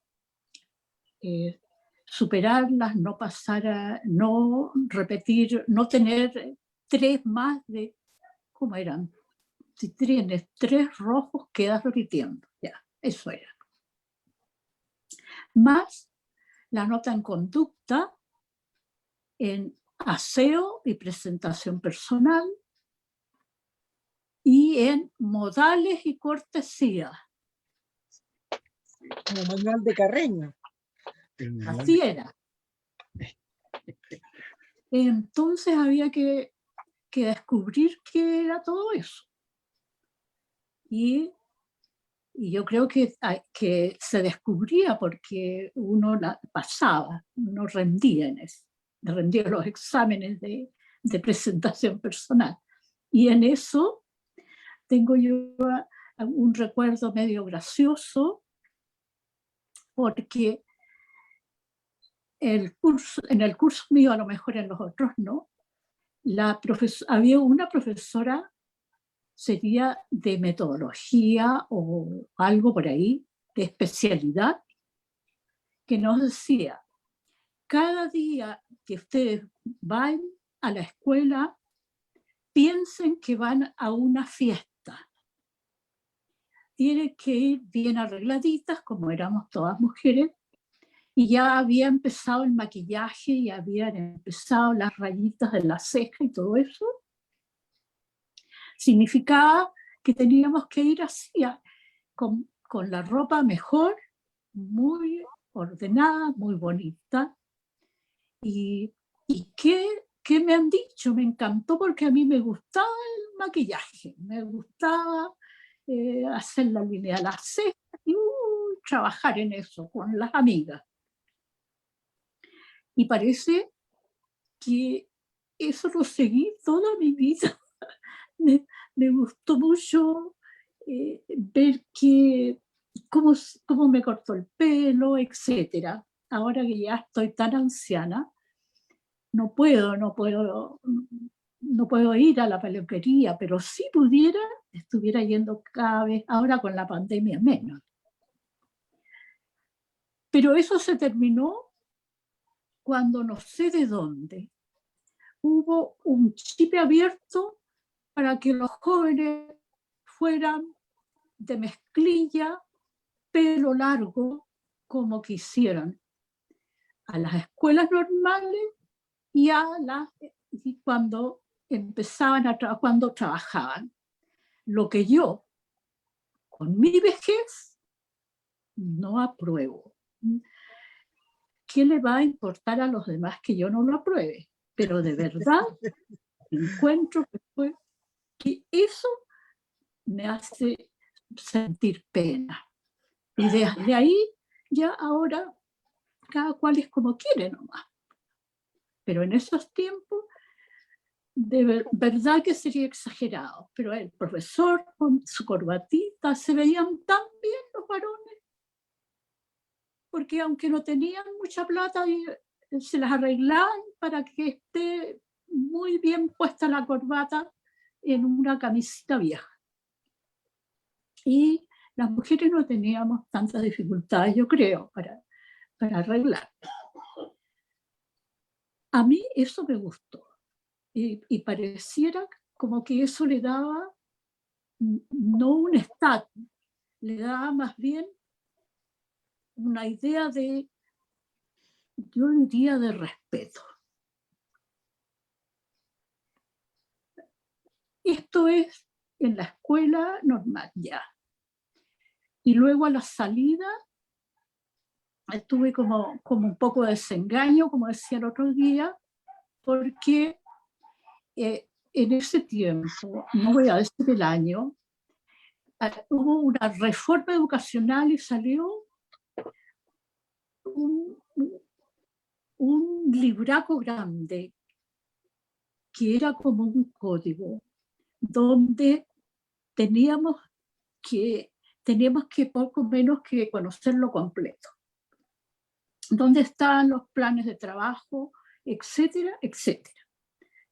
superarlas, no pasar no repetir, no tener 3 más de, ¿cómo eran? Si tienes 3 rojos, quedas repitiendo. Ya, eso era. Más la nota en conducta, en aseo y presentación personal, y en modales y cortesía. Como manual de Carreño. Así era. Entonces había que descubrir qué era todo eso. Y yo creo que se descubría porque uno pasaba, uno rendía en eso, rendía los exámenes de presentación personal. Y en eso tengo yo un recuerdo medio gracioso, porque en el curso mío, a lo mejor en los otros no, había una profesora, sería de metodología o algo por ahí, de especialidad, que nos decía: cada día que ustedes van a la escuela, piensen que van a una fiesta. Tienen que ir bien arregladitas, como éramos todas mujeres, y ya había empezado el maquillaje y habían empezado las rayitas de la ceja y todo eso. Significaba que teníamos que ir así, con la ropa mejor, muy ordenada, muy bonita. ¿Y qué me han dicho? Me encantó, porque a mí me gustaba el maquillaje, me gustaba hacer la línea de las cejas y trabajar en eso con las amigas. Y parece que eso lo seguí toda mi vida. Me gustó mucho ver cómo me cortó el pelo, etc. Ahora que ya estoy tan anciana, no puedo ir a la peluquería, pero si pudiera, estuviera yendo cada vez, ahora con la pandemia menos. Pero eso se terminó cuando, no sé de dónde, hubo un chip abierto para que los jóvenes fueran de mezclilla, pelo largo, como quisieran, a las escuelas normales y cuando empezaban cuando trabajaban. Lo que yo, con mi vejez, no apruebo. ¿Qué le va a importar a los demás que yo no lo apruebe? Pero de verdad encuentro que eso me hace sentir pena. Y desde ahí ya ahora cada cual es como quiere nomás. Pero en esos tiempos, de verdad que sería exagerado, pero el profesor con su corbatita, se veían tan bien los varones, porque aunque no tenían mucha plata, se las arreglaban para que esté muy bien puesta la corbata en una camiseta vieja. Y las mujeres no teníamos tantas dificultades, yo creo, para arreglar. A mí eso me gustó. Y pareciera como que eso le daba no un estatus, le daba más bien una idea de, yo diría, de respeto. Esto es en la escuela normal ya. Y luego a la salida estuve como un poco de desengaño, como decía el otro día, porque en ese tiempo, no voy a decir el año, hubo una reforma educacional y salió un libraco grande que era como un código donde teníamos que poco menos que conocerlo completo, donde estaban los planes de trabajo, etcétera, etcétera.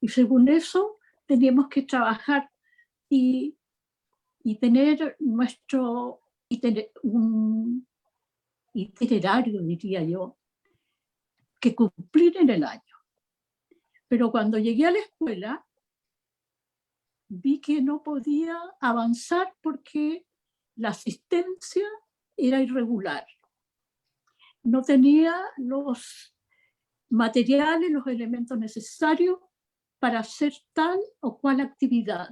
Y según eso teníamos que trabajar y tener un itinerario, diría yo, que cumplir en el año. Pero cuando llegué a la escuela, vi que no podía avanzar porque la asistencia era irregular. No tenía los materiales, los elementos necesarios para hacer tal o cual actividad.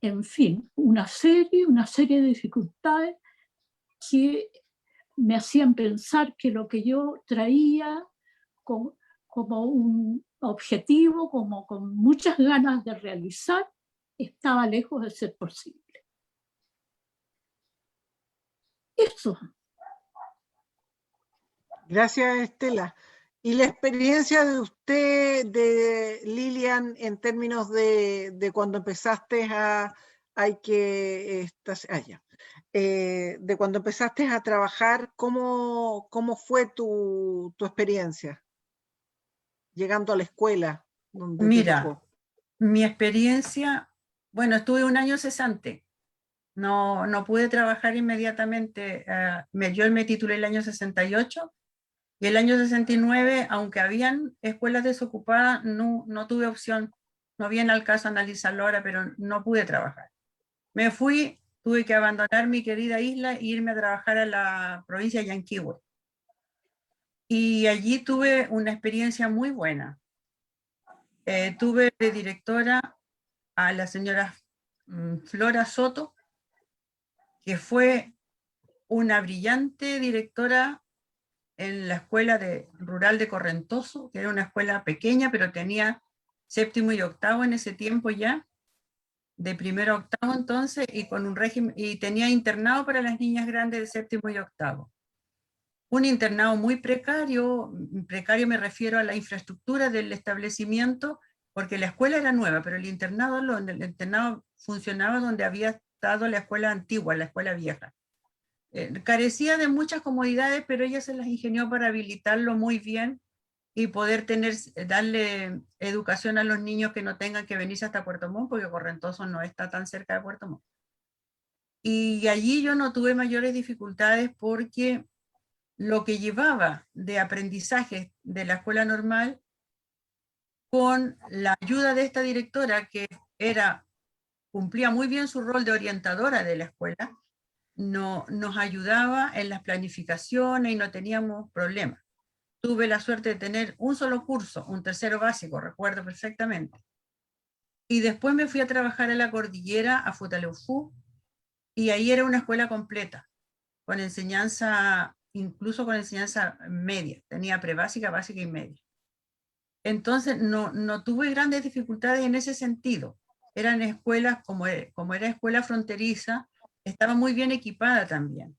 En fin, una serie de dificultades que me hacían pensar que lo que yo traía como un objetivo, como con muchas ganas de realizar, estaba lejos de ser posible. Eso. Gracias, Estela. ¿Y la experiencia de usted, de Lilian, en términos de cuando empezaste de cuando empezaste a trabajar, cómo fue tu experiencia llegando a la escuela donde te Mira, tocó? mi experiencia, bueno, estuve un año cesante. No pude trabajar inmediatamente. Yo me titulé el año 68 y el año 69, aunque habían escuelas desocupadas, no tuve opción. No viene al caso analizarlo ahora, pero no pude trabajar. Me fui, tuve que abandonar mi querida isla e irme a trabajar a la provincia de Yanquihue. Y allí tuve una experiencia muy buena. Tuve de directora a la señora Flora Soto, que fue una brillante directora en la escuela rural de Correntoso, que era una escuela pequeña, pero tenía séptimo y octavo en ese tiempo ya, de primero a octavo entonces, y con un régimen, y tenía internado para las niñas grandes de séptimo y octavo. Un internado muy precario me refiero a la infraestructura del establecimiento, porque la escuela era nueva, pero el internado funcionaba donde había estado la escuela antigua, la escuela vieja. Carecía de muchas comodidades, pero ella se las ingenió para habilitarlo muy bien y poder darle educación a los niños que no tengan que venirse hasta Puerto Montt, porque Correntoso no está tan cerca de Puerto Montt. Y allí yo no tuve mayores dificultades porque lo que llevaba de aprendizaje de la escuela normal, con la ayuda de esta directora que cumplía muy bien su rol de orientadora de la escuela, nos ayudaba en las planificaciones y no teníamos problemas. Tuve la suerte de tener un solo curso, un tercero básico, recuerdo perfectamente. Y después me fui a trabajar a la cordillera, a Futaleufú, y ahí era una escuela completa, con enseñanza, incluso con enseñanza media. Tenía prebásica, básica y media. Entonces no tuve grandes dificultades en ese sentido. Eran escuelas, como era escuela fronteriza, estaba muy bien equipada también.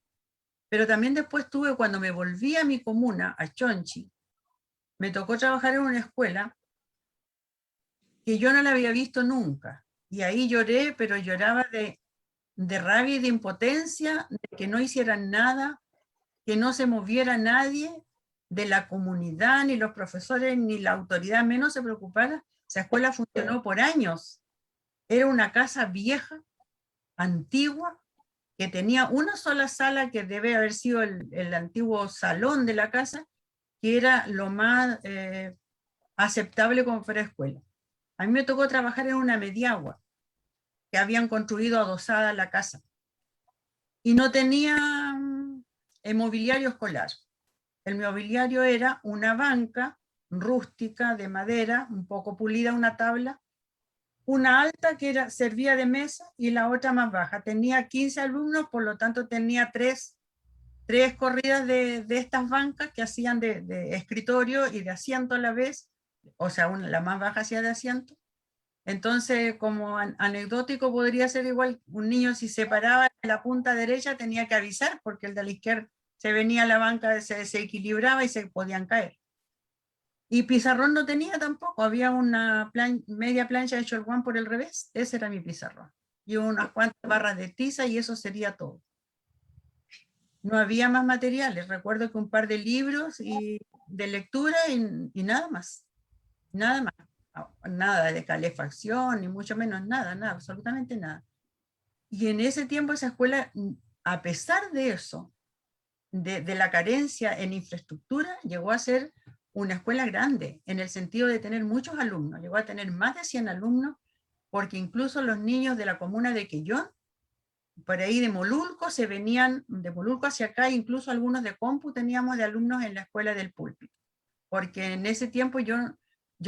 Pero también después tuve, cuando me volví a mi comuna, a Chonchi, me tocó trabajar en una escuela que yo no la había visto nunca. Y ahí lloré, pero lloraba de rabia y de impotencia, de que no hicieran nada, que no se moviera nadie de la comunidad, ni los profesores, ni la autoridad, menos se preocupara. Esa escuela funcionó por años. Era una casa vieja, antigua, que tenía una sola sala que debe haber sido el antiguo salón de la casa, que era lo más aceptable como fuera escuela. A mí me tocó trabajar en una mediagua, que habían construido adosada la casa, y no tenía mobiliario escolar. El mobiliario era una banca rústica de madera, un poco pulida, una tabla, una alta que servía de mesa y la otra más baja. Tenía 15 alumnos, por lo tanto tenía tres corridas de estas bancas que hacían de escritorio y de asiento a la vez, o sea, la más baja hacía de asiento. Entonces, como anecdótico, podría ser igual, un niño si se paraba en la punta derecha tenía que avisar, porque el de la izquierda se venía a la banca, se desequilibraba y se podían caer. Y pizarrón no tenía tampoco, había una media plancha de Cholguán por el revés, ese era mi pizarrón. Y unas cuantas barras de tiza y eso sería todo. No había más materiales, recuerdo que un par de libros de lectura y nada más. Nada más. Nada de calefacción, ni mucho menos nada, absolutamente nada. Y en ese tiempo esa escuela, a pesar de eso, de la carencia en infraestructura, llegó a ser una escuela grande, en el sentido de tener muchos alumnos, llegó a tener más de 100 alumnos, porque incluso los niños de la comuna de Quellón, por ahí de Molulco, se venían de Molulco hacia acá, incluso algunos de Compu teníamos de alumnos en la escuela del Púlpito, porque en ese tiempo yo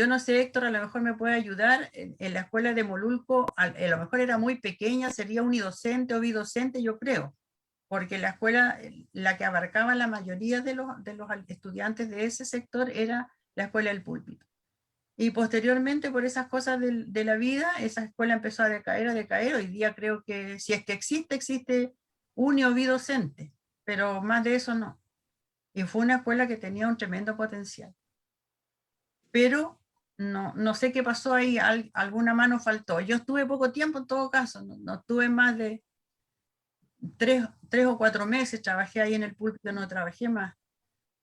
no sé, Héctor, a lo mejor me puede ayudar, en la escuela de Molulco, a lo mejor era muy pequeña, sería unidocente o bidocente, yo creo, porque la escuela, la que abarcaba la mayoría de los estudiantes de ese sector era la escuela del Púlpito. Y posteriormente, por esas cosas de la vida, esa escuela empezó a decaer, hoy día creo que si es que existe uni o bidocente, pero más de eso no. Y fue una escuela que tenía un tremendo potencial. Pero no sé qué pasó ahí, alguna mano faltó. Yo estuve poco tiempo en todo caso, no estuve más de 3 o 4 meses, trabajé ahí en el Púlpito, no trabajé más,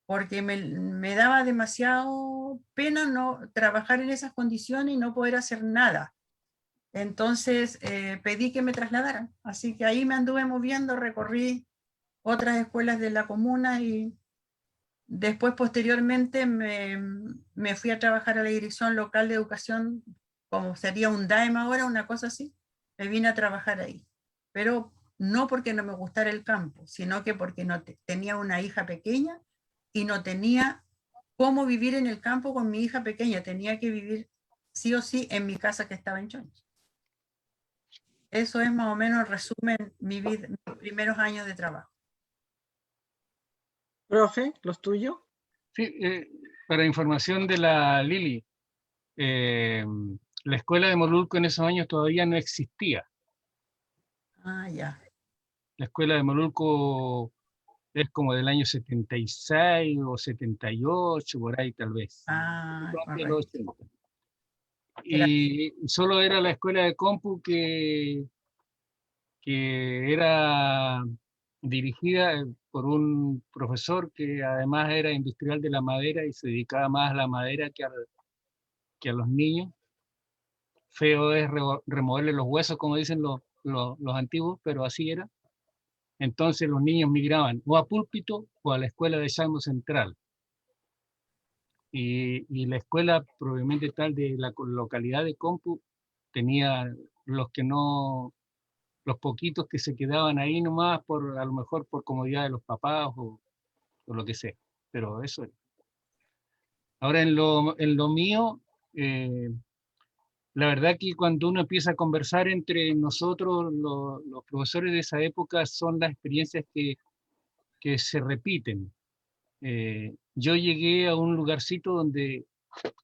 porque me daba demasiado pena no trabajar en esas condiciones y no poder hacer nada. Entonces pedí que me trasladaran, así que ahí me anduve moviendo, recorrí otras escuelas de la comuna y después, posteriormente, me fui a trabajar a la Dirección Local de Educación, como sería un DAEM ahora, una cosa así. Me vine a trabajar ahí. Pero no porque no me gustara el campo, sino que porque no tenía una hija pequeña y no tenía cómo vivir en el campo con mi hija pequeña. Tenía que vivir sí o sí en mi casa que estaba en Chonchi. Eso es más o menos el resumen mi vida, mis primeros años de trabajo. Profe, ¿los tuyos? Sí, para información de la Lili, la escuela de Molulco en esos años todavía no existía. Ah, ya. La escuela de Molulco es como del año 76 o 78, por ahí tal vez. Ah, De los correcto. 80. Y solo era la escuela de compu que era dirigida por un profesor que además era industrial de la madera y se dedicaba más a la madera que a los niños. Feo es removerle los huesos, como dicen los antiguos, pero así era. Entonces los niños migraban o a Púlpito o a la escuela de Salmo Central. Y la escuela probablemente tal de la localidad de Compu tenía los poquitos que se quedaban ahí nomás, a lo mejor por comodidad de los papás o lo que sea. Pero eso es. Ahora en lo mío, la verdad que cuando uno empieza a conversar entre nosotros, los profesores de esa época, son las experiencias que se repiten. Yo llegué a un lugarcito donde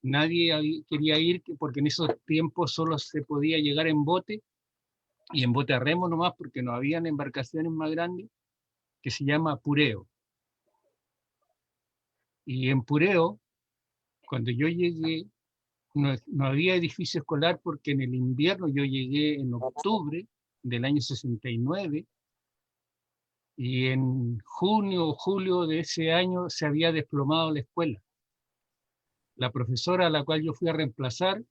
nadie quería ir, porque en esos tiempos solo se podía llegar en bote, y en bote a remo nomás, porque no habían embarcaciones más grandes. que se llama Pureo. Y en Pureo, cuando yo llegué, no había edificio escolar porque en el invierno yo llegué en octubre del año 69 y en junio o julio de ese año se había desplomado la escuela. La profesora a la cual yo fui a reemplazar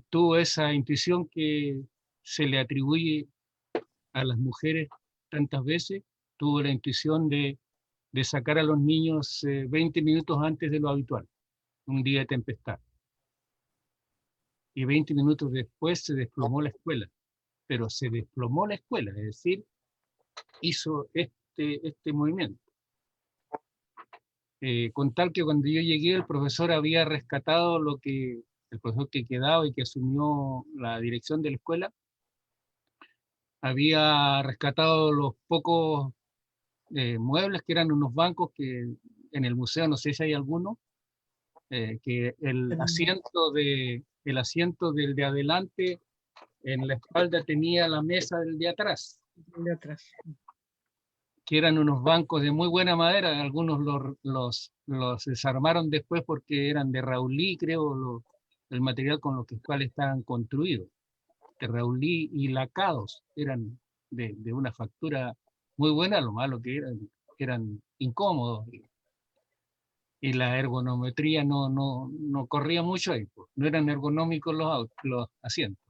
tuvo esa intuición que se le atribuye a las mujeres tantas veces, tuvo la intuición de sacar a los niños 20 minutos antes de lo habitual, un día de tempestad. Y 20 minutos después se desplomó la escuela, pero se desplomó la escuela, es decir, hizo este movimiento. Con tal que cuando yo llegué el profesor había rescatado el profesor que quedaba y que asumió la dirección de la escuela, había rescatado los pocos muebles que eran unos bancos que en el museo, no sé si hay alguno, que el asiento del de adelante en la espalda tenía la mesa del de atrás. De atrás. Que eran unos bancos de muy buena madera, algunos los desarmaron después porque eran de Raulí, creo, el material con los cuales estaban construidos. De Raulí y lacados, eran de una factura muy buena, lo malo que eran incómodos. Y la ergonometría no corría mucho ahí, pues. No eran ergonómicos los asientos.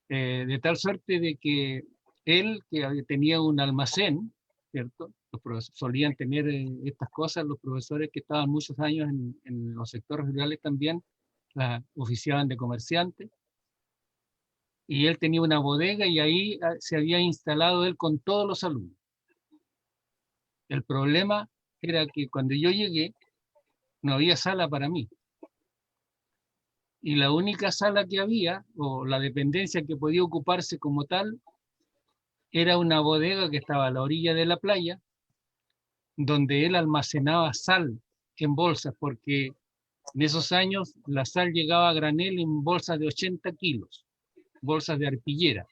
De tal suerte de que él, que tenía un almacén, ¿cierto? Solían tener estas cosas, los profesores que estaban muchos años en los sectores rurales también, oficiaban de comerciantes, y él tenía una bodega y ahí se había instalado él con todos los alumnos. El problema era que cuando yo llegué, no había sala para mí. Y la única sala que había, o la dependencia que podía ocuparse como tal, era una bodega que estaba a la orilla de la playa, donde él almacenaba sal en bolsas, porque en esos años la sal llegaba a granel en bolsas de 80 kilos, bolsas de arpillera.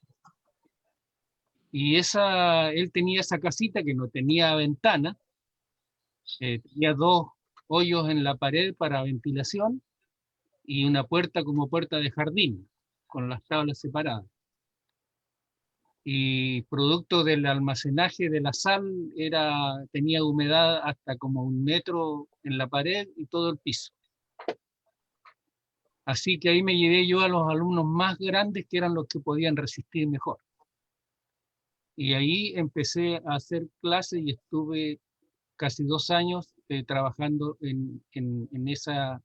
Y él tenía esa casita que no tenía ventana, tenía 2 hoyos en la pared para ventilación y una puerta como puerta de jardín, con las tablas separadas. Y producto del almacenaje de la sal tenía humedad hasta como 1 metro en la pared y todo el piso. Así que ahí me llevé yo a los alumnos más grandes, que eran los que podían resistir mejor. Y ahí empecé a hacer clases y estuve casi 2 años trabajando en esa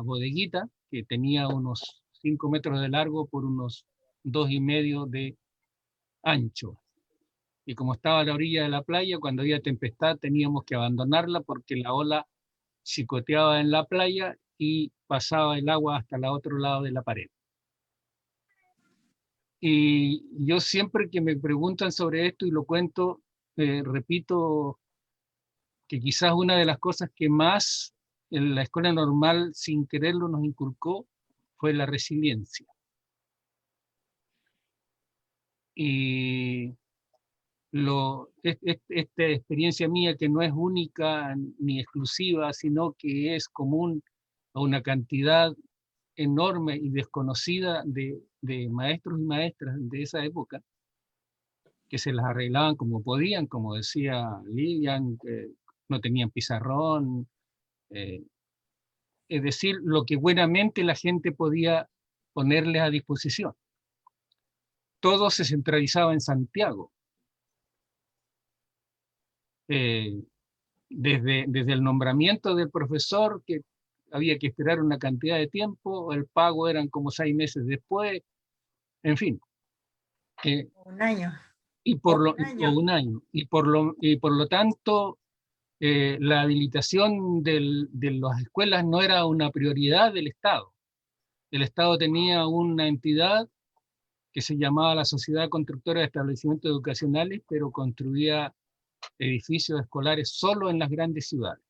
bodeguita que tenía unos 5 metros de largo por unos 2,5 de ancho. Y como estaba a la orilla de la playa, cuando había tempestad teníamos que abandonarla porque la ola chicoteaba en la playa y pasaba el agua hasta el otro lado de la pared. Y yo siempre que me preguntan sobre esto y lo cuento, repito que quizás una de las cosas que más en la escuela normal sin quererlo nos inculcó fue la resiliencia. Y esta experiencia mía, que no es única ni exclusiva, sino que es común a una cantidad enorme y desconocida de maestros y maestras de esa época, que se las arreglaban como podían, como decía Lilian, que no tenían pizarrón, es decir, lo que buenamente la gente podía ponerles a disposición. Todo se centralizaba en Santiago. Desde el nombramiento del profesor, que había que esperar una cantidad de tiempo, el pago eran como 6 meses después, en fin. 1 año. Un año. Y por lo tanto, la habilitación de las escuelas no era una prioridad del Estado. El Estado tenía una entidad que se llamaba la Sociedad Constructora de Establecimientos Educacionales, pero construía edificios escolares solo en las grandes ciudades.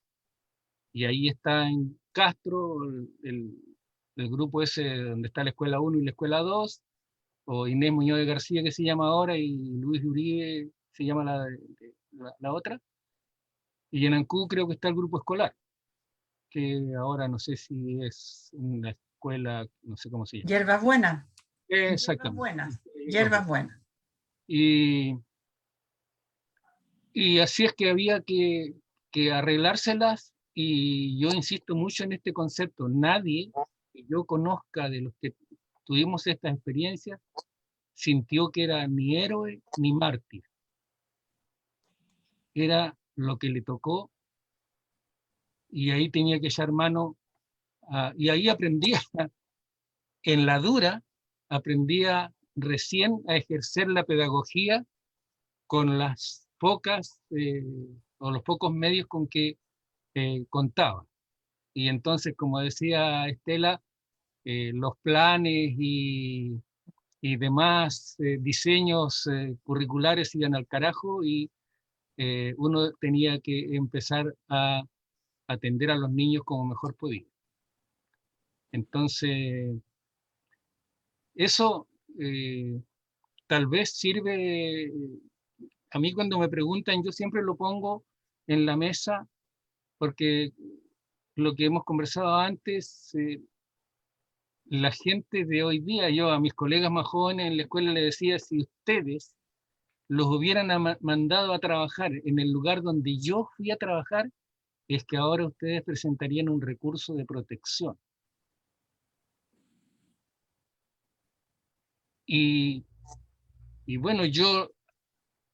Y ahí está en Castro el grupo ese donde está la Escuela 1 y la Escuela 2, o Inés Muñoz de García, que se llama ahora, y Luis Uribe se llama la otra. Y en Ancud creo que está el grupo escolar, que ahora no sé si es una escuela, no sé cómo se llama. Hierbas Buenas. Exactamente. Hierbas Buenas. Y así es que había que arreglárselas, y yo insisto mucho en este concepto. Nadie que yo conozca de los que tuvimos estas experiencias sintió que era ni héroe ni mártir. Era lo que le tocó, y ahí tenía que echar mano, y ahí aprendía, en la dura, aprendía recién a ejercer la pedagogía con las pocas o los pocos medios con que contaba. Y entonces, como decía Estela, los planes y demás diseños curriculares iban al carajo, y uno tenía que empezar a atender a los niños como mejor podía. Entonces, eso tal vez sirve. A mí cuando me preguntan, yo siempre lo pongo en la mesa, porque lo que hemos conversado antes, la gente de hoy día, yo a mis colegas más jóvenes en la escuela les decía, si ustedes los hubieran mandado a trabajar en el lugar donde yo fui a trabajar, es que ahora ustedes presentarían un recurso de protección. Y bueno, yo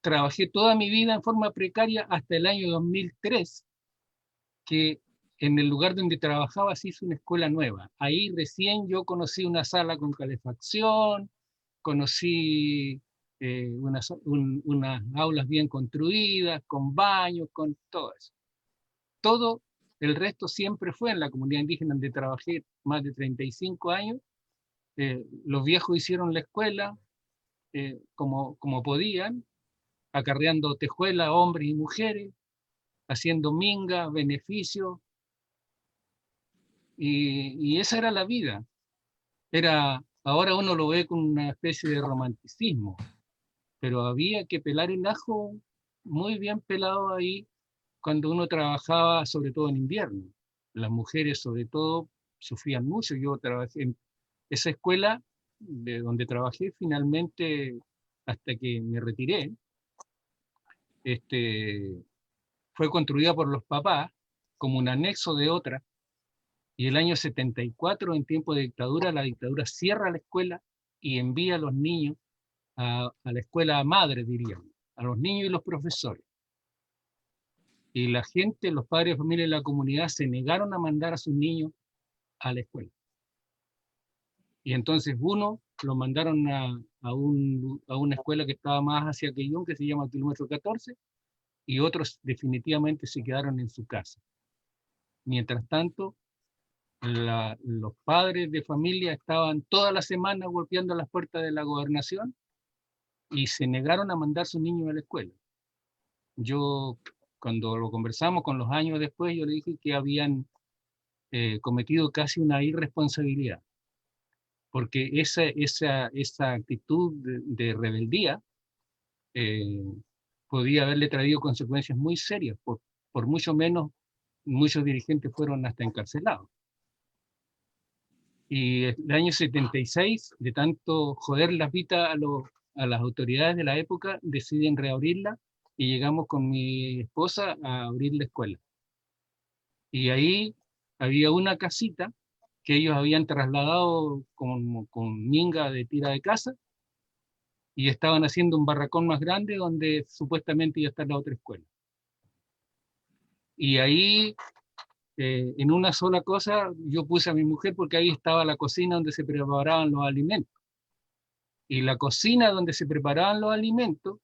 trabajé toda mi vida en forma precaria hasta el año 2003, que en el lugar donde trabajaba se hizo una escuela nueva. Ahí recién yo conocí una sala con calefacción, conocí unas aulas bien construidas, con baños, con todo eso. Todo el resto siempre fue en la comunidad indígena, donde trabajé más de 35 años. Los viejos hicieron la escuela como podían, acarreando tejuelas, hombres y mujeres, haciendo minga, beneficio, y esa era la vida. Ahora uno lo ve con una especie de romanticismo, pero había que pelar el ajo muy bien pelado ahí cuando uno trabajaba, sobre todo en invierno. Las mujeres sobre todo sufrían mucho. Yo trabajé en esa escuela de donde trabajé finalmente hasta que me retiré. Fue construida por los papás como un anexo de otra, y el año 74, en tiempo de dictadura, la dictadura cierra la escuela y envía a los niños a la escuela madre, diríamos, a los niños y los profesores. Y la gente, los padres de familia y la comunidad se negaron a mandar a sus niños a la escuela. Y entonces uno lo mandaron a una escuela que estaba más hacia Quellón, que se llama Kilómetro 14, y otros definitivamente se quedaron en su casa. Mientras tanto, los padres de familia estaban toda la semana golpeando las puertas de la gobernación y se negaron a mandar a sus niños a la escuela. Yo, cuando lo conversamos con los años después, yo le dije que habían cometido casi una irresponsabilidad, porque esa actitud de rebeldía podía haberle traído consecuencias muy serias. Por mucho menos, muchos dirigentes fueron hasta encarcelados. Y el año 76, de tanto joder las vidas a las autoridades de la época, deciden reabrirla, y llegamos con mi esposa a abrir la escuela. Y ahí había una casita que ellos habían trasladado con minga de tira de casa, y estaban haciendo un barracón más grande donde supuestamente iba a estar la otra escuela. Y ahí, en una sola cosa, yo puse a mi mujer, porque ahí estaba la cocina donde se preparaban los alimentos. Y la cocina donde se preparaban los alimentos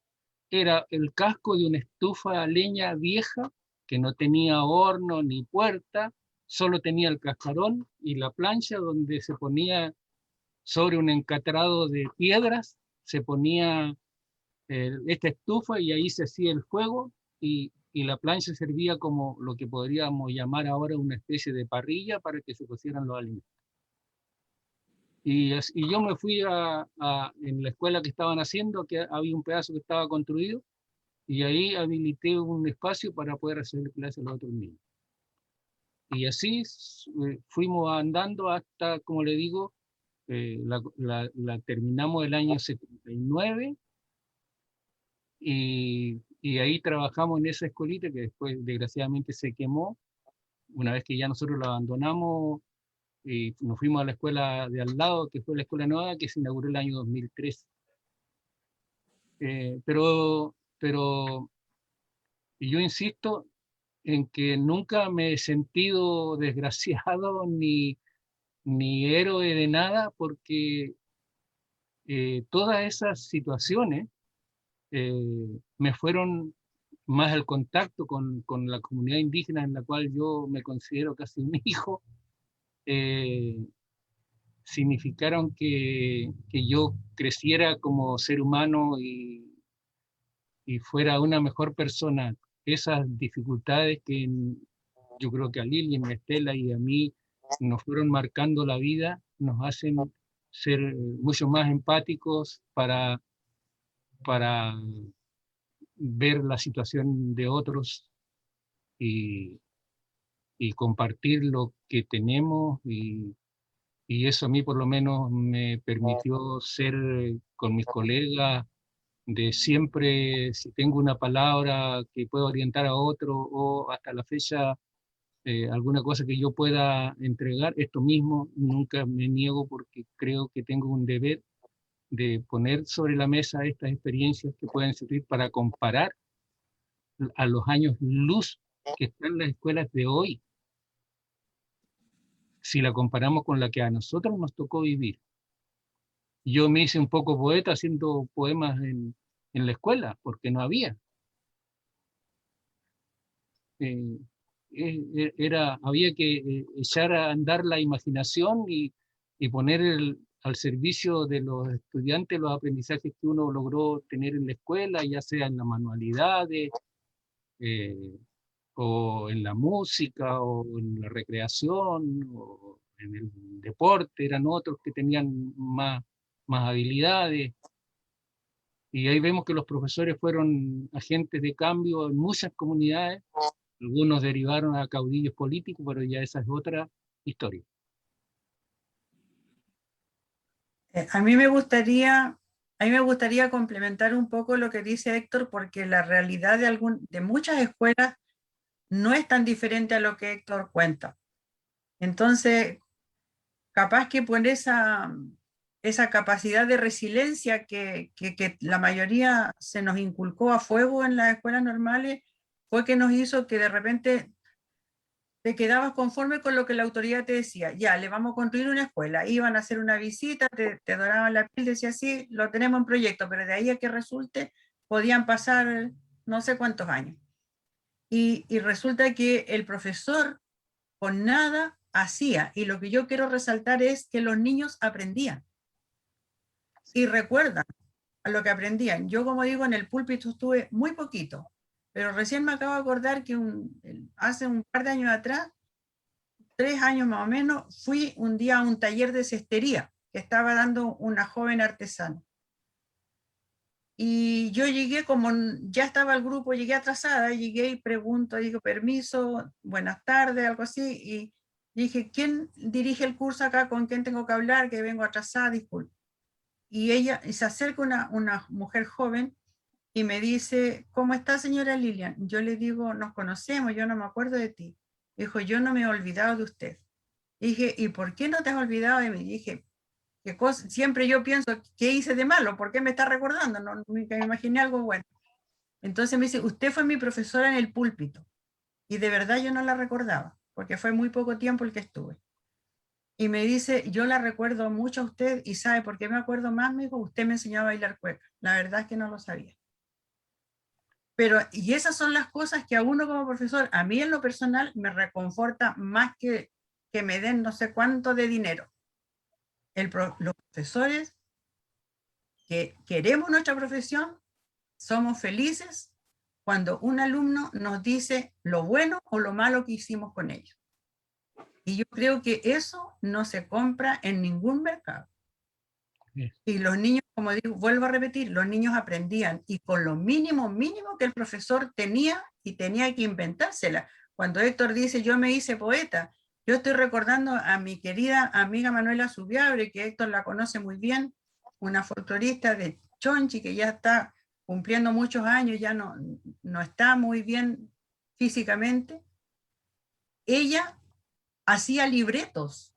era el casco de una estufa a leña vieja que no tenía horno ni puerta, solo tenía el cascarón y la plancha donde se ponía sobre un encatrado de piedras, se ponía esta estufa y ahí se hacía el fuego, y la plancha servía como lo que podríamos llamar ahora una especie de parrilla para que se cocieran los alimentos. y yo me fui en la escuela que estaban haciendo, que había un pedazo que estaba construido, y ahí habilité un espacio para poder hacer clases a los otros niños. Y así fuimos andando hasta, como le digo, la terminamos el año 79, y ahí trabajamos en esa escuelita que después desgraciadamente se quemó. Una vez que ya nosotros la abandonamos, y nos fuimos a la escuela de al lado, que fue la escuela nueva, que se inauguró el año 2003. Pero yo insisto en que nunca me he sentido desgraciado ni héroe de nada, porque todas esas situaciones me fueron más al contacto con la comunidad indígena, en la cual yo me considero casi un hijo, significaron que yo creciera como ser humano y fuera una mejor persona. Esas dificultades que yo creo que a Lilian, a Estela y a mí nos fueron marcando la vida, nos hacen ser mucho más empáticos para ver la situación de otros y, y compartir lo que tenemos, y eso a mí por lo menos me permitió ser con mis colegas de siempre, si tengo una palabra que puedo orientar a otro, o hasta la fecha alguna cosa que yo pueda entregar, esto mismo nunca me niego, porque creo que tengo un deber de poner sobre la mesa estas experiencias que pueden servir para comparar a los años luz que están en las escuelas de hoy, si la comparamos con la que a nosotros nos tocó vivir. Yo me hice un poco poeta haciendo poemas en la escuela, porque no había. Había que echar a andar la imaginación y poner al servicio de los estudiantes los aprendizajes que uno logró tener en la escuela, ya sea en las manualidades, o en la música, o en la recreación, o en el deporte. Eran otros que tenían más habilidades. Y ahí vemos que los profesores fueron agentes de cambio en muchas comunidades. Algunos derivaron a caudillos políticos, pero ya esa es otra historia. A mí me gustaría complementar un poco lo que dice Héctor, porque la realidad de muchas escuelas no es tan diferente a lo que Héctor cuenta. Entonces, capaz que por esa capacidad de resiliencia que la mayoría se nos inculcó a fuego en las escuelas normales, fue que nos hizo que de repente te quedabas conforme con lo que la autoridad te decía. Ya, le vamos a construir una escuela. Iban a hacer una visita, te doraban la piel, decía sí, lo tenemos en proyecto, pero de ahí a que resulte, podían pasar no sé cuántos años. Y resulta que el profesor con nada hacía. Y lo que yo quiero resaltar es que los niños aprendían. Y recuerdan a lo que aprendían. Yo, como digo, en el púlpito estuve muy poquito, pero recién me acabo de acordar que hace un par de años atrás, 3 años más o menos, fui un día a un taller de cestería que estaba dando una joven artesana. Y yo llegué, como ya estaba el grupo, llegué atrasada, llegué y pregunto, digo, permiso, buenas tardes, algo así, y dije, ¿quién dirige el curso acá? ¿Con quién tengo que hablar? Que vengo atrasada, disculpe. Y se acerca una mujer joven y me dice, ¿cómo está, señora Lilian? Yo le digo, nos conocemos, yo no me acuerdo de ti. Dijo, yo no me he olvidado de usted. Dije, ¿y por qué no te has olvidado de mí? Dije, ¿qué cosa? Siempre yo pienso, ¿qué hice de malo? ¿Por qué me está recordando? No, me imaginé algo bueno. Entonces me dice, usted fue mi profesora en el púlpito. Y de verdad yo no la recordaba, porque fue muy poco tiempo el que estuve. Y me dice, yo la recuerdo mucho a usted, y ¿sabe por qué me acuerdo más? Me dijo, usted me enseñó a bailar cueca. La verdad es que no lo sabía. Pero, y esas son las cosas que a uno como profesor, a mí en lo personal, me reconforta más que me den no sé cuánto de dinero. Los profesores que queremos nuestra profesión, somos felices cuando un alumno nos dice lo bueno o lo malo que hicimos con ellos. Y yo creo que eso no se compra en ningún mercado. Y los niños, como digo, vuelvo a repetir, los niños aprendían y con lo mínimo que el profesor tenía y tenía que inventársela. Cuando Héctor dice, yo me hice poeta, yo estoy recordando a mi querida amiga Manuela Subiabre, que Héctor la conoce muy bien, una folclorista de Chonchi, que ya está cumpliendo muchos años, ya no está muy bien físicamente. Ella hacía libretos.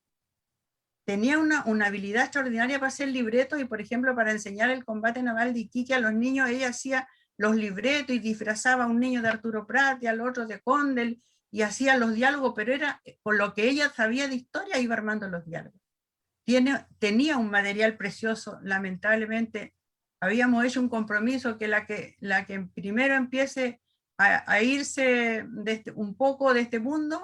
Tenía una habilidad extraordinaria para hacer libretos y, por ejemplo, para enseñar el combate naval de Iquique a los niños, ella hacía los libretos y disfrazaba a un niño de Arturo Prat y al otro de Condel y hacía los diálogos, pero era con lo que ella sabía de historia, iba armando los diálogos. Tenía un material precioso, lamentablemente habíamos hecho un compromiso que la que primero empiece a irse un poco de este mundo,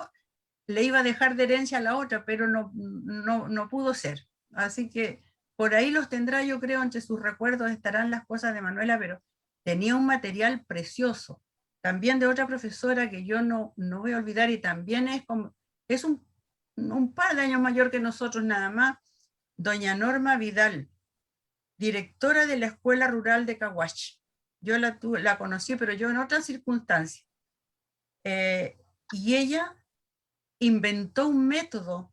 le iba a dejar de herencia a la otra, pero no pudo ser. Así que por ahí los tendrá, yo creo, entre sus recuerdos estarán las cosas de Manuela, pero tenía un material precioso. También de otra profesora que yo no voy a olvidar y también es un par de años mayor que nosotros nada más, doña Norma Vidal, directora de la Escuela Rural de Caguachi. Yo la conocí, pero yo en otras circunstancias. Y ella inventó un método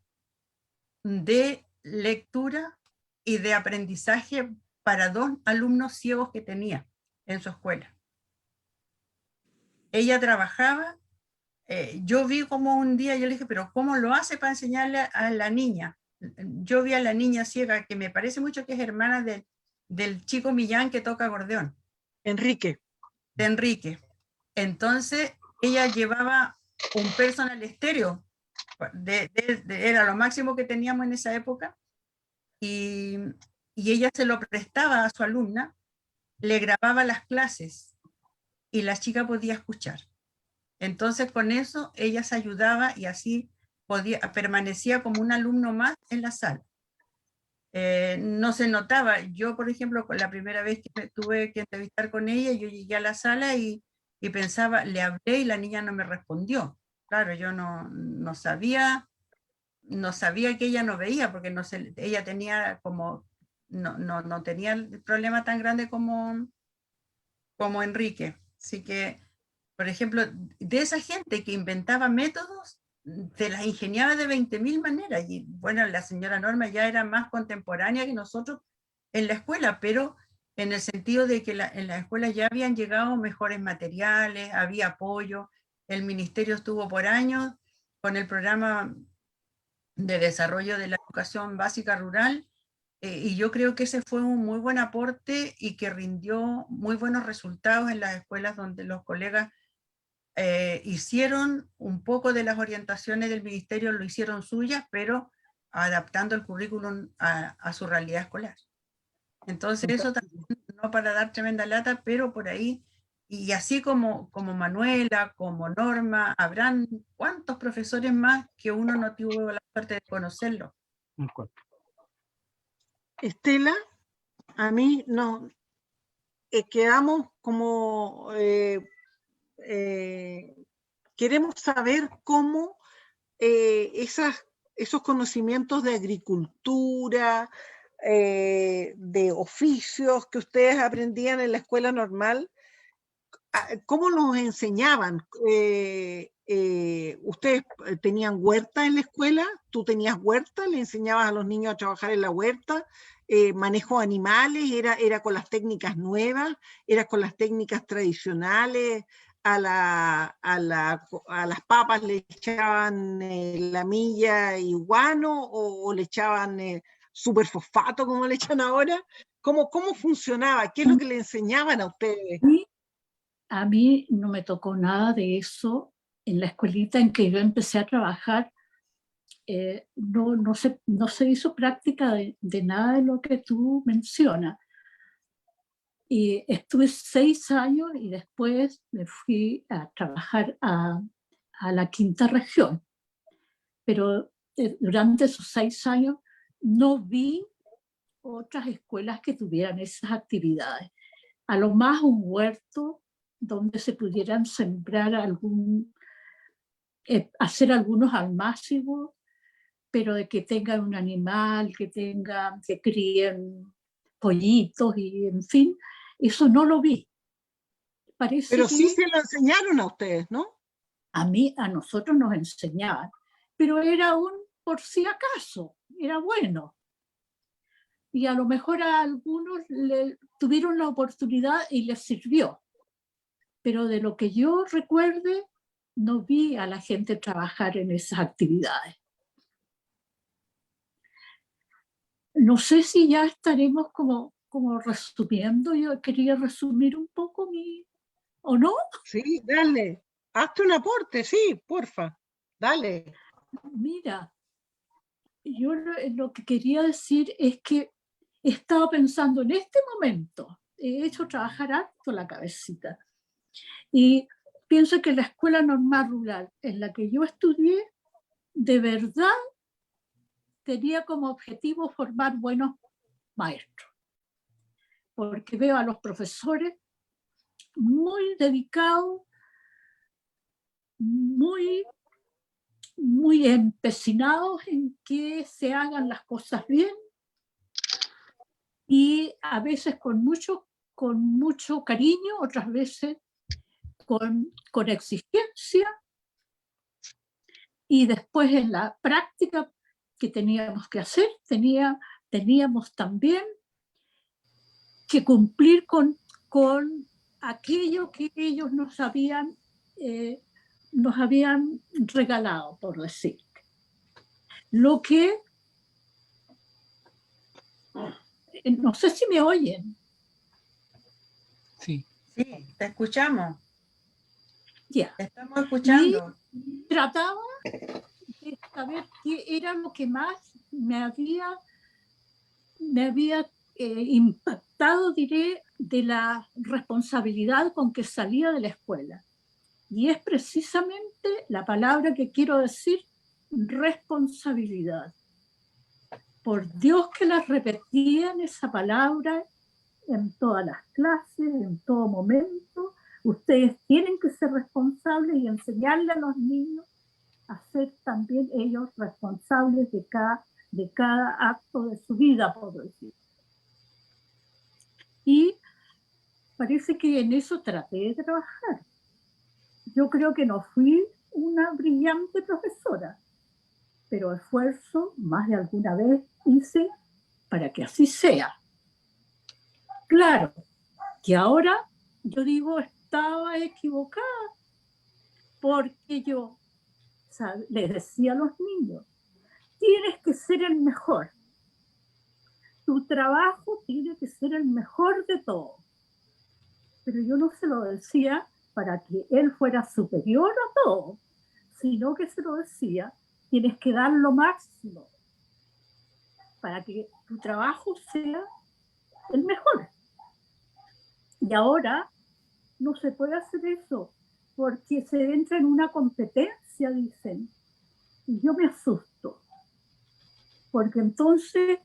de lectura y de aprendizaje para 2 alumnos ciegos que tenía en su escuela. Ella trabajaba, yo vi como un día, yo le dije, pero ¿cómo lo hace para enseñarle a la niña? Yo vi a la niña ciega, que me parece mucho que es hermana del chico Millán que toca acordeón. Enrique. De Enrique. Entonces, ella llevaba un personal estéreo, era lo máximo que teníamos en esa época, y ella se lo prestaba a su alumna, le grababa las clases y la chica podía escuchar. Entonces con eso ella se ayudaba y así permanecía como un alumno más en la sala. No se notaba. Yo, por ejemplo, la primera vez que me tuve que entrevistar con ella, yo llegué a la sala y pensaba, le hablé y la niña no me respondió. Claro, yo no sabía que ella no veía, porque ella tenía como, no tenía el problema tan grande como Enrique. Así que, por ejemplo, de esa gente que inventaba métodos, se las ingeniaba de 20.000 maneras. Y bueno, la señora Norma ya era más contemporánea que nosotros en la escuela, pero en el sentido de que en la escuela ya habían llegado mejores materiales, había apoyo, el ministerio estuvo por años con el programa de desarrollo de la educación básica rural, y yo creo que ese fue un muy buen aporte y que rindió muy buenos resultados en las escuelas donde los colegas hicieron un poco de las orientaciones del ministerio, lo hicieron suyas, pero adaptando el currículum a su realidad escolar. Entonces eso también, no para dar tremenda lata, pero por ahí, y así como Manuela, como Norma, habrán cuántos profesores más que uno no tuvo la suerte de conocerlo. Estela, a mí no, quedamos como, queremos saber cómo esos conocimientos de agricultura, de oficios que ustedes aprendían en la escuela normal, ¿cómo los enseñaban? ¿Ustedes tenían huerta en la escuela? ¿Tú tenías huerta? ¿Le enseñabas a los niños a trabajar en la huerta? ¿Manejo de animales? ¿Era con las técnicas nuevas? ¿Era con las técnicas tradicionales? A las papas le echaban la milla y guano o le echaban superfosfato como le echan ahora? ¿Cómo funcionaba? ¿Qué es lo que le enseñaban a ustedes? A mí no me tocó nada de eso. En la escuelita en que yo empecé a trabajar, no se hizo práctica de nada de lo que tú mencionas. Y estuve 6 años y después me fui a trabajar a la quinta región. Pero durante esos 6 años no vi otras escuelas que tuvieran esas actividades. A lo más un huerto donde se pudieran sembrar hacer algunos almácigos, pero de que tengan un animal, que críen pollitos y en fin, eso no lo vi. Parece Pero que sí se lo enseñaron a ustedes, ¿no? a nosotros nos enseñaban, pero era un por si acaso, era bueno. Y a lo mejor a algunos tuvieron la oportunidad y les sirvió. Pero de lo que yo recuerde, no vi a la gente trabajar en esas actividades. No sé si ya estaremos como resumiendo. Yo quería resumir un poco ¿o no? Sí, dale. Hazte un aporte, sí, porfa. Dale. Mira, yo lo que quería decir es que he estado pensando en este momento, he hecho trabajar harto la cabecita, y pienso que la escuela normal rural en la que yo estudié, de verdad, tenía como objetivo formar buenos maestros, porque veo a los profesores muy dedicados, muy empecinados en que se hagan las cosas bien, y a veces con mucho cariño, otras veces con exigencia, y después en la práctica que teníamos que hacer, teníamos también que cumplir con aquello que ellos nos habían regalado, por decir. Lo que, no sé si me oyen. Sí. Sí, te escuchamos. Ya. Te estamos escuchando. Y trataba de saber qué era lo que más me había impactado, diré, de la responsabilidad con que salía de la escuela. Y es precisamente la palabra que quiero decir, responsabilidad. Por Dios que las repetían esa palabra en todas las clases, en todo momento. Ustedes tienen que ser responsables y enseñarle a los niños a ser también ellos responsables de cada acto de su vida, por decir. Y parece que en eso traté de trabajar. Yo creo que no fui una brillante profesora, pero esfuerzo más de alguna vez hice para que así sea. Claro, que ahora yo digo estaba equivocada, porque yo les decía a los niños, tienes que ser el mejor. Tu trabajo tiene que ser el mejor de todos. Pero yo no se lo decía para que él fuera superior a todo, sino que se lo decía, tienes que dar lo máximo para que tu trabajo sea el mejor. Y ahora no se puede hacer eso porque se entra en una competencia, dicen. Y yo me asusto, porque entonces,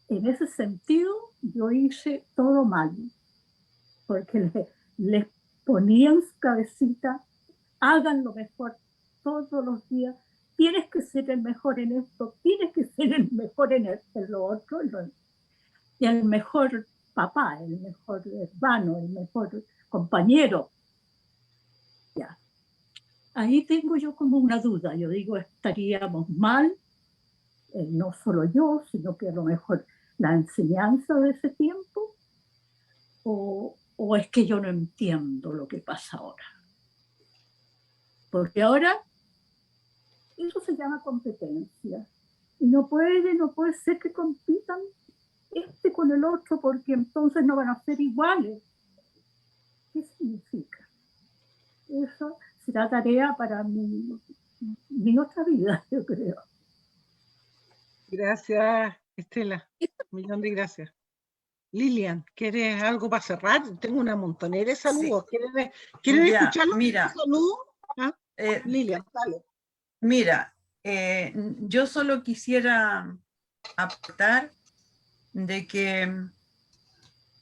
en ese sentido, yo hice todo mal, porque les ponía en su cabecita, hagan lo mejor todos los días, tienes que ser el mejor en esto, tienes que ser el mejor en lo otro, y el mejor papá, el mejor hermano, el mejor compañero. Ya. Ahí tengo yo como una duda, yo digo, estaríamos mal, no solo yo, sino que a lo mejor la enseñanza de ese tiempo, o es que yo no entiendo lo que pasa ahora. Porque ahora eso se llama competencia. Y no puede ser que compitan este con el otro, porque entonces no van a ser iguales. ¿Qué significa? Eso será tarea para mi otra vida, yo creo. Gracias, Estela. Un millón de gracias. Lilian, ¿quieres algo para cerrar? Tengo una montonera de saludos. Sí. ¿Quieres escucharlo? Mira, ¿Saludos? ¿Ah? Lilian, dale. Mira, yo solo quisiera aportar de que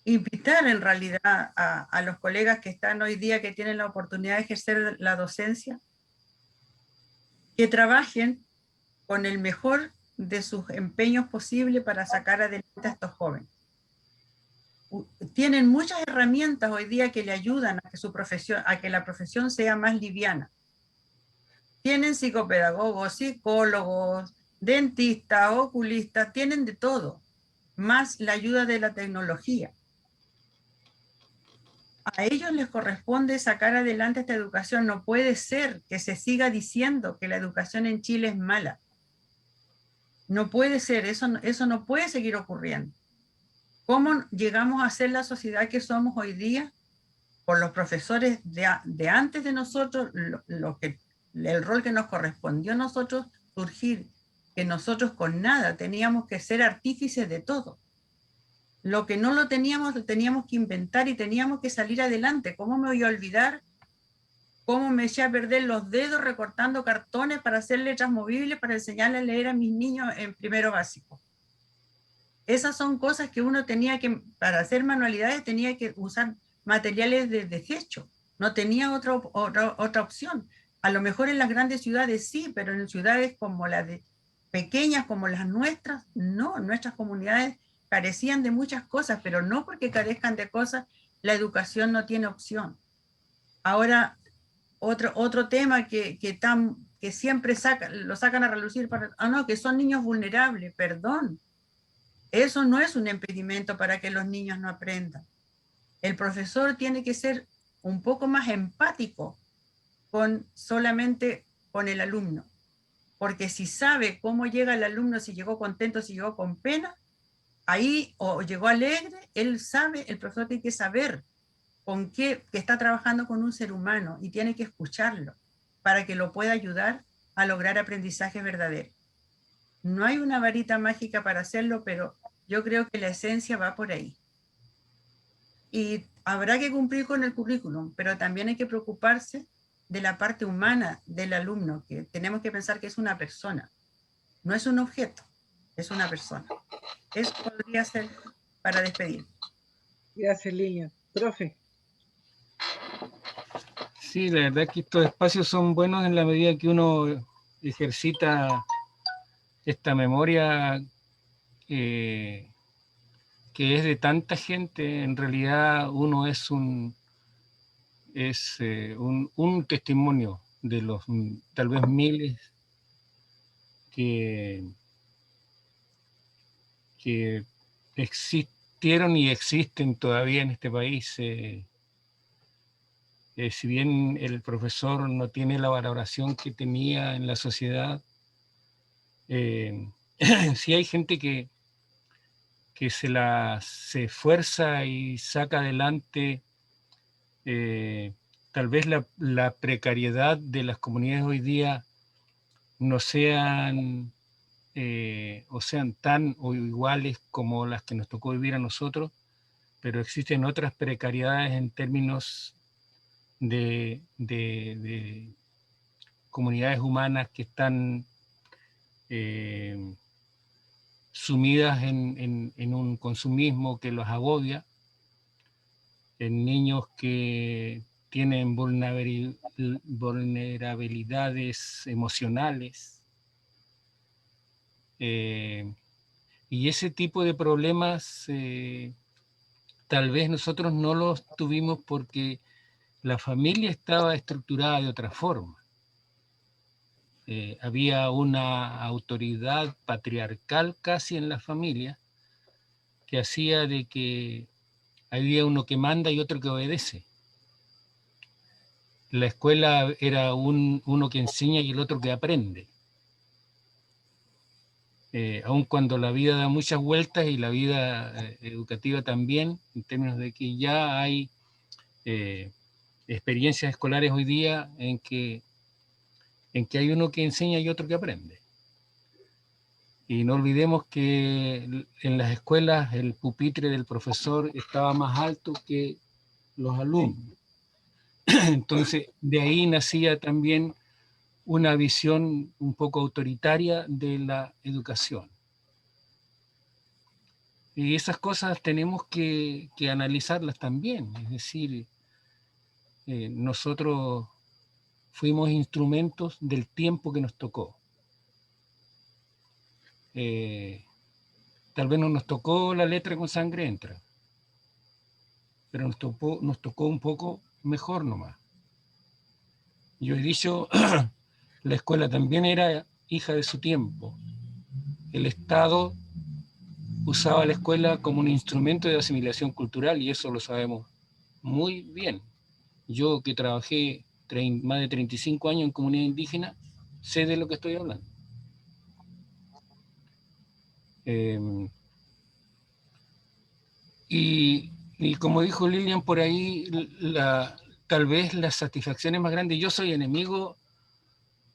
invitar en realidad a los colegas que están hoy día, que tienen la oportunidad de ejercer la docencia, que trabajen con el mejor de sus empeños posible para sacar adelante a estos jóvenes. tienen muchas herramientas hoy día que le ayudan a que su profesión, a que la profesión sea más liviana. Tienen psicopedagogos, psicólogos, dentistas, oculistas, tienen de todo, más la ayuda de la tecnología. A ellos les corresponde sacar adelante esta educación. No puede ser que se siga diciendo que la educación en Chile es mala. No puede ser, eso no puede seguir ocurriendo. ¿Cómo llegamos a ser la sociedad que somos hoy día? Por los profesores de antes de nosotros, el rol que nos correspondió a nosotros surgir, que nosotros con nada teníamos que ser artífices de todo. Lo que no lo teníamos que inventar y teníamos que salir adelante. ¿Cómo me voy a olvidar? ¿Cómo me eché a perder los dedos recortando cartones para hacer letras movibles para enseñarles a leer a mis niños en primero básico? Esas son cosas que uno tenía que, para hacer manualidades, tenía que usar materiales de desecho. No tenía otra opción. A lo mejor en las grandes ciudades sí, pero en ciudades como las pequeñas como las nuestras, no. Nuestras comunidades carecían de muchas cosas, pero no porque carezcan de cosas, la educación no tiene opción. Ahora, otro tema que siempre lo sacan a relucir, no, que son niños vulnerables, perdón. Eso no es un impedimento para que los niños no aprendan. El profesor tiene que ser un poco más empático solamente con el alumno, porque si sabe cómo llega el alumno, si llegó contento, si llegó con pena, ahí, o llegó alegre, él sabe, el profesor tiene que saber que está trabajando con un ser humano y tiene que escucharlo para que lo pueda ayudar a lograr aprendizaje verdadero. No hay una varita mágica para hacerlo, pero yo creo que la esencia va por ahí. Y habrá que cumplir con el currículum, pero también hay que preocuparse de la parte humana del alumno, que tenemos que pensar que es una persona, no es un objeto, es una persona. Eso podría ser para despedir. Gracias, Lilia. Profe. Sí, la verdad es que estos espacios son buenos en la medida que uno ejercita esta memoria que es de tanta gente. En realidad uno es un testimonio de los tal vez miles que existieron y existen todavía en este país. Si bien el profesor no tiene la valoración que tenía en la sociedad, sí hay gente que se esfuerza y saca adelante. Tal vez la precariedad de las comunidades hoy día no sean o sean tan o iguales como las que nos tocó vivir a nosotros, pero existen otras precariedades en términos de comunidades humanas que están sumidas en un consumismo que los agobia, en niños que tienen vulnerabilidades emocionales, y ese tipo de problemas tal vez nosotros no los tuvimos porque la familia estaba estructurada de otra forma. Había una autoridad patriarcal casi en la familia que hacía de que había uno que manda y otro que obedece. La escuela era uno que enseña y el otro que aprende. Aun cuando la vida da muchas vueltas y la vida educativa también, en términos de que ya hay experiencias escolares hoy día en que hay uno que enseña y otro que aprende. Y no olvidemos que en las escuelas el pupitre del profesor estaba más alto que los alumnos. Entonces, de ahí nacía también una visión un poco autoritaria de la educación. Y esas cosas tenemos que analizarlas también. Es decir, nosotros fuimos instrumentos del tiempo que nos tocó. Tal vez no nos tocó la letra con sangre entra, pero nos tocó un poco mejor nomás. Yo he dicho, la escuela también era hija de su tiempo. El Estado usaba la escuela como un instrumento de asimilación cultural y eso lo sabemos muy bien. Yo que trabajé más de 35 años en comunidad indígena, sé de lo que estoy hablando. Y como dijo Lilian por ahí, tal vez las satisfacciones más grandes, yo soy enemigo,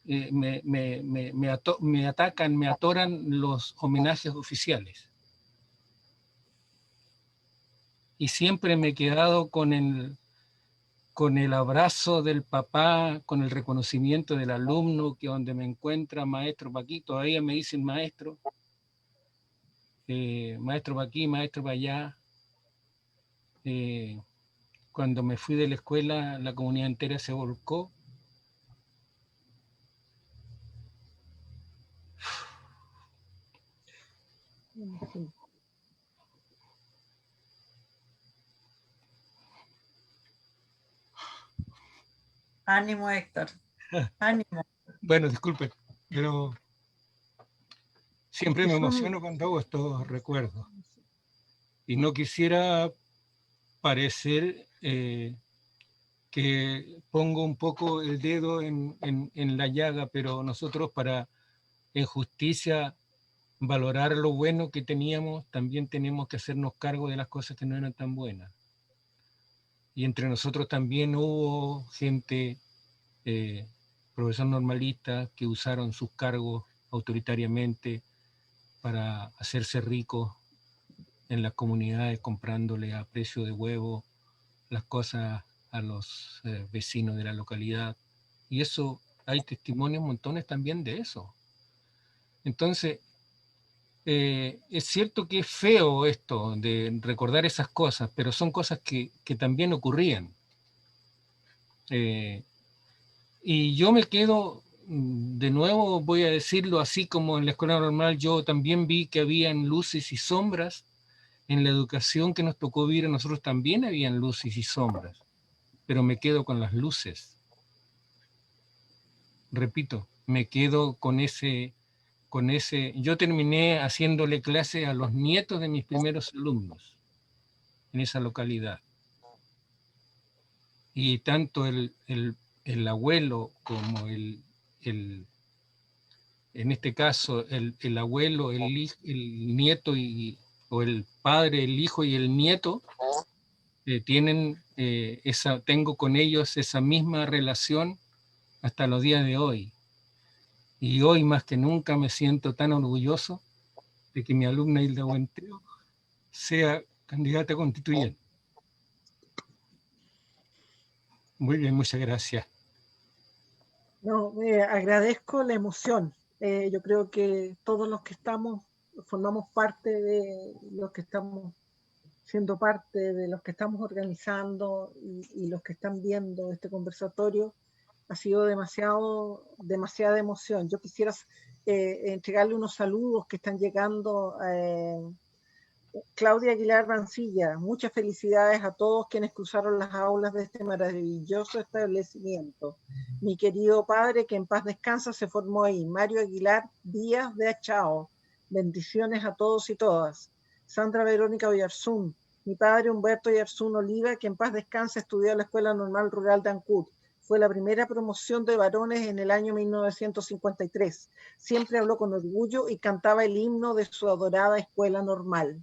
me atacan, me atoran los homenajes oficiales. Y siempre me he quedado con el abrazo del papá, con el reconocimiento del alumno, que donde me encuentra maestro Paquito, todavía me dicen maestro, maestro para aquí, maestro para allá. Cuando me fui de la escuela, la comunidad entera se volcó. Ánimo, Héctor. Ánimo. Bueno, disculpe, pero siempre me emociono cuando hago estos recuerdos. Y no quisiera parecer que pongo un poco el dedo en la llaga, pero nosotros para, en justicia, valorar lo bueno que teníamos, también tenemos que hacernos cargo de las cosas que no eran tan buenas. Y entre nosotros también hubo gente, profesor normalista, que usaron sus cargos autoritariamente para hacerse ricos en las comunidades, comprándole a precio de huevo las cosas a los vecinos de la localidad. Y eso, hay testimonios montones también de eso. Entonces, es cierto que es feo esto de recordar esas cosas, pero son cosas que también ocurrían. Y yo me quedo, de nuevo voy a decirlo así como en la escuela normal, yo también vi que habían luces y sombras. En la educación que nos tocó vivir a nosotros también habían luces y sombras, pero me quedo con las luces. Repito, me quedo con ese, yo terminé haciéndole clase a los nietos de mis primeros alumnos en esa localidad. Y tanto el abuelo como en este caso, el abuelo, el nieto, o el padre, el hijo y el nieto, tienen tengo con ellos esa misma relación hasta los días de hoy. Y hoy más que nunca me siento tan orgulloso de que mi alumna Hilda Buentello sea candidata constituyente. Muy bien, muchas gracias. No, agradezco la emoción. Yo creo que todos los que estamos, formamos parte de los que estamos siendo parte, de los que estamos organizando y los que están viendo este conversatorio. Ha sido demasiada emoción. Yo quisiera entregarle unos saludos que están llegando. Claudia Aguilar Mancilla, muchas felicidades a todos quienes cruzaron las aulas de este maravilloso establecimiento. Mi querido padre, que en paz descansa, se formó ahí. Mario Aguilar Díaz de Achao. Bendiciones a todos y todas. Sandra Verónica Oyarzún. Mi padre Humberto Oyarzún Oliva, que en paz descansa, estudió en la Escuela Normal Rural de Ancud. Fue la primera promoción de varones en el año 1953. Siempre habló con orgullo y cantaba el himno de su adorada escuela normal.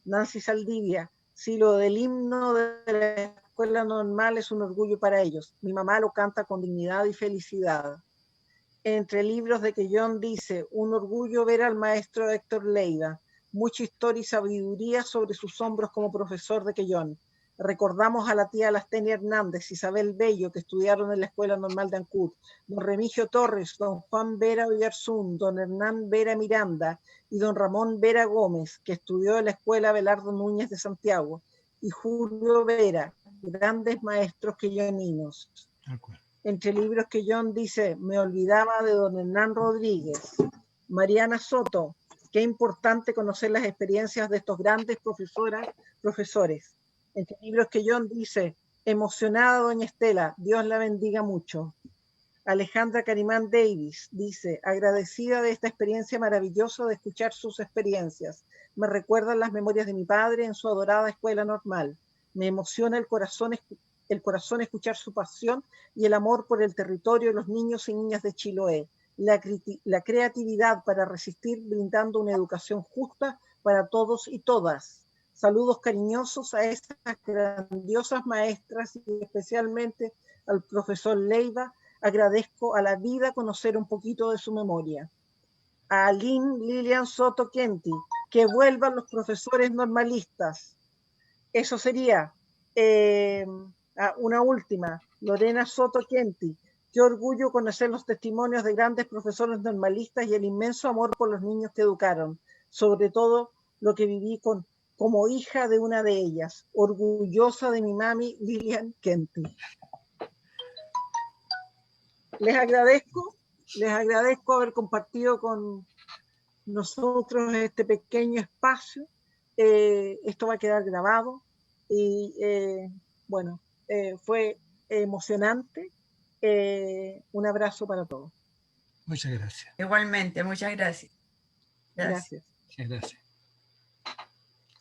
Nancy Saldivia, sí, lo del himno de la escuela normal es un orgullo para ellos. Mi mamá lo canta con dignidad y felicidad. Entre libros de Quellón dice, un orgullo ver al maestro Héctor Leiva, mucha historia y sabiduría sobre sus hombros como profesor de Quellón. Recordamos a la tía Lastenia Hernández, Isabel Bello, que estudiaron en la Escuela Normal de Ancud, don Remigio Torres, don Juan Vera Oyarzún, don Hernán Vera Miranda y don Ramón Vera Gómez, que estudió en la Escuela Belardo Núñez de Santiago, y Julio Vera, grandes maestros quelloninos. Entre libros que John dice, me olvidaba de don Hernán Rodríguez. Mariana Soto, qué importante conocer las experiencias de estos grandes profesores. Entre libros que John dice, emocionada doña Estela, Dios la bendiga mucho. Alejandra Carimán Davis dice, agradecida de esta experiencia maravillosa de escuchar sus experiencias. Me recuerdan las memorias de mi padre en su adorada escuela normal. Me emociona el corazón escuchar su pasión y el amor por el territorio de los niños y niñas de Chiloé. La creatividad para resistir brindando una educación justa para todos y todas. Saludos cariñosos a estas grandiosas maestras y especialmente al profesor Leiva. Agradezco a la vida conocer un poquito de su memoria. A Aline Lilian Soto Kenti, que vuelvan los profesores normalistas. Eso sería una última. Lorena Soto Kenti, qué orgullo conocer los testimonios de grandes profesores normalistas y el inmenso amor por los niños que educaron, sobre todo lo que viví como hija de una de ellas, orgullosa de mi mami Lilian Kenti. Les agradezco haber compartido con nosotros este pequeño espacio. Esto va a quedar grabado y bueno, fue emocionante. Un abrazo para todos. Muchas gracias. Igualmente, muchas gracias. Gracias. Muchas gracias.